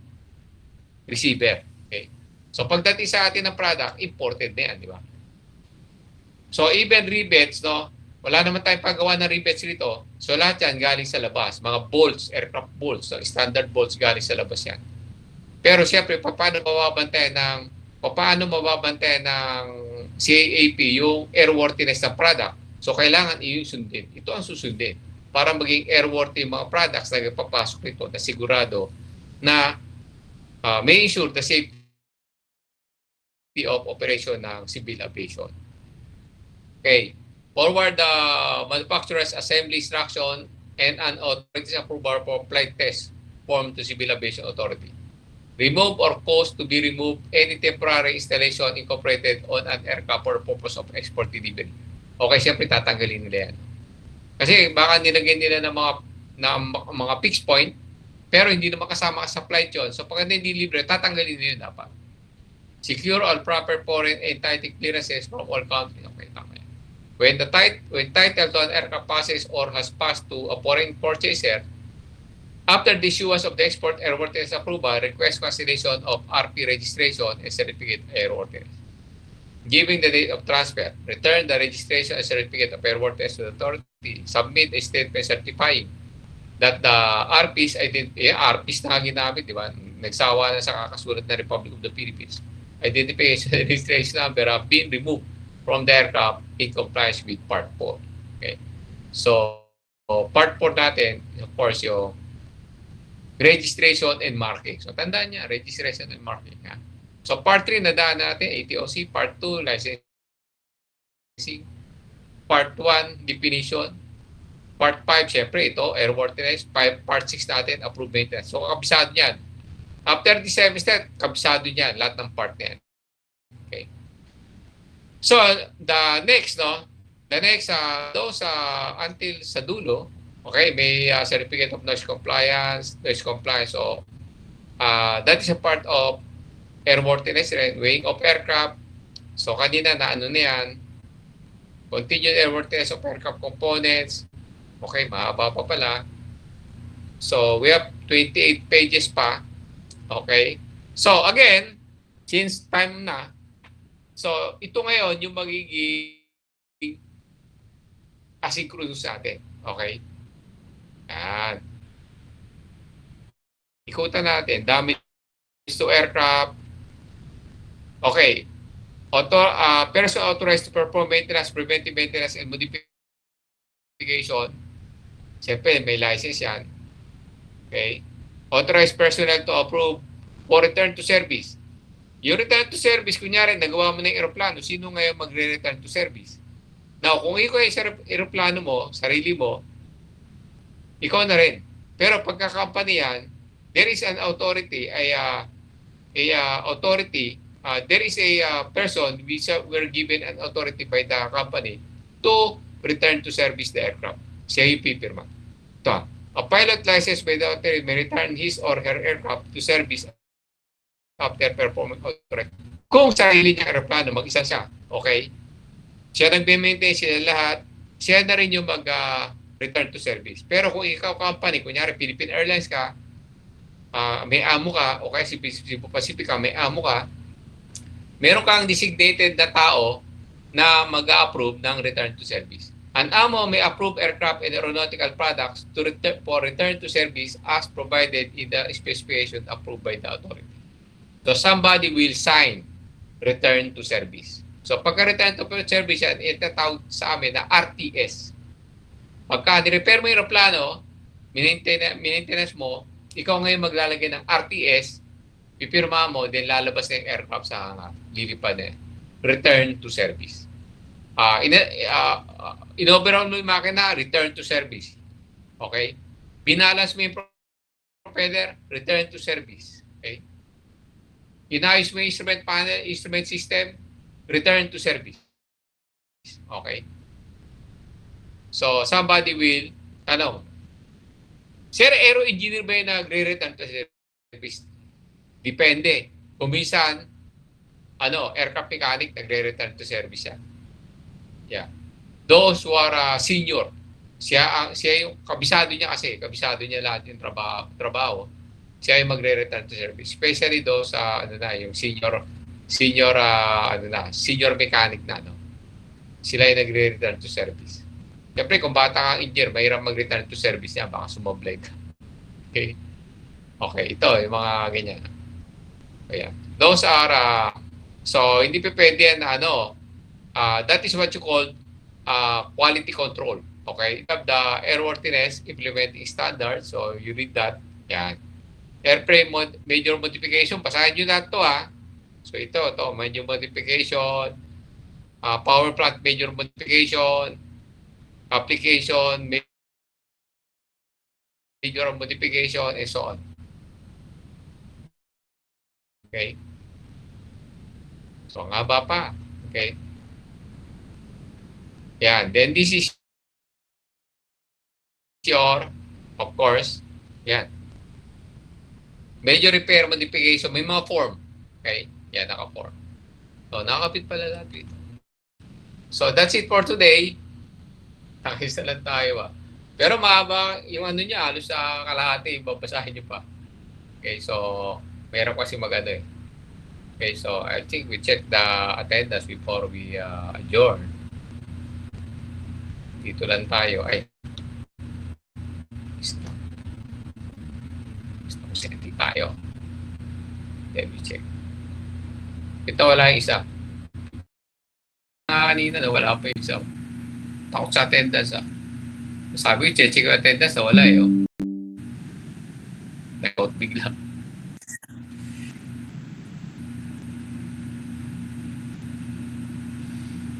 receiver. Okay? So pagdating sa atin ng product, imported na yan, di ba? So even rebates, no? Wala naman tayong paggawa ng rebates rito. So lahat yan galing sa labas. Mga bolts, aircraft bolts, so standard bolts galing sa labas yan. Pero siyempre, paano mababantayan ng CAAP yung airworthiness ng product? So kailangan i-sundin. Ito ang susundin para maging airworthy yung mga products na ipapasok nito na sigurado na may ensure the safety of operation ng civil aviation. Okay. Forward the manufacturer's assembly instruction and an authority approval for flight test form to Civil Aviation Authority. Remove or cause to be removed any temporary installation incorporated on an aircraft for purpose of export delivery. Okay, siyempre tatanggalin nila yan. Kasi baka nilagyan nila ng mga fixed point, pero hindi naman kasama sa flight yun. So pag hindi libre, tatanggalin nila yun dapat. Secure all proper foreign and title clearances from all countries. Okay, tama yan. When title to an aircraft passes or has passed to a foreign purchaser, after the issuance of the export airworthiness approval, request cancellation of RP registration and certificate of airworthiness. Giving the date of transfer, return the registration and certificate of airworthiness to the authority. Submit a statement certifying that the RPs RPs na ginamit, di ba? Nagsawa na sa kakasulat na Republic of the Philippines. Identification and registration number have been removed from the aircraft in compliance with Part 4. Okay. So, Part 4 natin, of course, yung registration and marking. So, tandaan niya, registration and marking. Ha? So, Part 3, nadaan natin, ATOC. Part 2, licensing. Part 1, definition. Part 5, syempre, ito, airworthiness. Part 6 natin, approved maintenance. So, kabisado niyan. After the semester, kabisado niyan, lahat ng part niyan. Okay. So, the next, those until sa dulo, okay, may certificate of noise compliance. So, that is a part of airworthiness and weighing of aircraft. So, kanina na ano na yan, continued airworthiness of aircraft components. Okay, mahaba pa pala. So, we have 28 pages pa. Okay. So, again, since time na, so, ito ngayon yung magiging asynchronous sa atin. Okay? Yan. Ikutan natin. Damage to aircraft. Okay. Person authorized to perform maintenance, preventive maintenance, and modification. Siyempre, may license yan. Okay? Authorized personnel to approve for return to service. Yung return to service, kunyari, nagawa mo ng aeroplano, sino ngayon magre-return to service? Now, kung ikaw ay sa aeroplano mo, sarili mo, ikaw na rin. Pero pagka-company yan, there is an authority, there is a person, we're given an authority by the company to return to service the aircraft. Siya yung pipirma. Ito, a pilot licensed by the authority may return his or her aircraft to service after performance correct. Kung sarili niya aeroplano, mag-isa siya. Okay? Siya nag-maintain sila lahat. Siya na rin yung mag-return to service. Pero kung ikaw company, kunyari Philippine Airlines ka, may amo ka, o kaya si Cebu Pacific ka, may amo ka, meron kang designated na tao na mag-approve ng return to service. An amo may approve aircraft and aeronautical products for return to service as provided in the specification approved by the authority. So somebody will sign return to service. So pagka-return to service yan, itatawag sa amin na RTS. Pagka ni-repair mo yung aeroplano, maintenance mo, ikaw ngayon maglalagay ng RTS Pipirma mo, then lalabas na yung aircraft sa hangar. Lilipad na yan. Return to service. In-overhaul mo yung makina, return to service. Okay? Binalas mo yung propeller, return to service. Okay? Inayos mo yung instrument panel, instrument system, return to service. Okay? So, somebody will, Sir, aero engineer ba yung nagre-return to service? Depende. Kung minsan, aircraft mechanic nagre-return to service yan. Yeah. Those who are senior, siya yung kabisado niya kasi, kabisado niya lahat yung trabaho. Siya yung magre-return to service. Especially those yung senior mechanic na Sila yung nagre-return to service. Siyempre, kung bata kang engineer, mahirap mag-return to service niya, baka sumoblay ka. Okay? Okay, ito, yung mga ganyan. Ayan. Those are, so, hindi pa pwede yan that is what you call quality control. Okay? You have the airworthiness implementing standards, so you read that. Yan. Airframe major modification, basahin nyo na ito So, ito, major modification, power plant major modification, application, major modification, and so on. Okay? So, nga ba pa? Okay? Yan. Then, this is your, of course, yan. Major repair modification, may mga form. Okay? Yan, naka-form. So, nakakapit pala lahat dito. So, that's it for today. Takis na lang tayo Pero mahaba yung niya, halos sa kalahati, babasahin niyo pa. Okay, so meron kasi Okay, so I think we check the attendance before we adjourn. Dito lang tayo. Gusto tayo. Let me check. Ito wala yung isa. Kanina na wala pa yung isa. Takot sa attendance Sabi ko, check yung attendance na wala Nag-out bigla.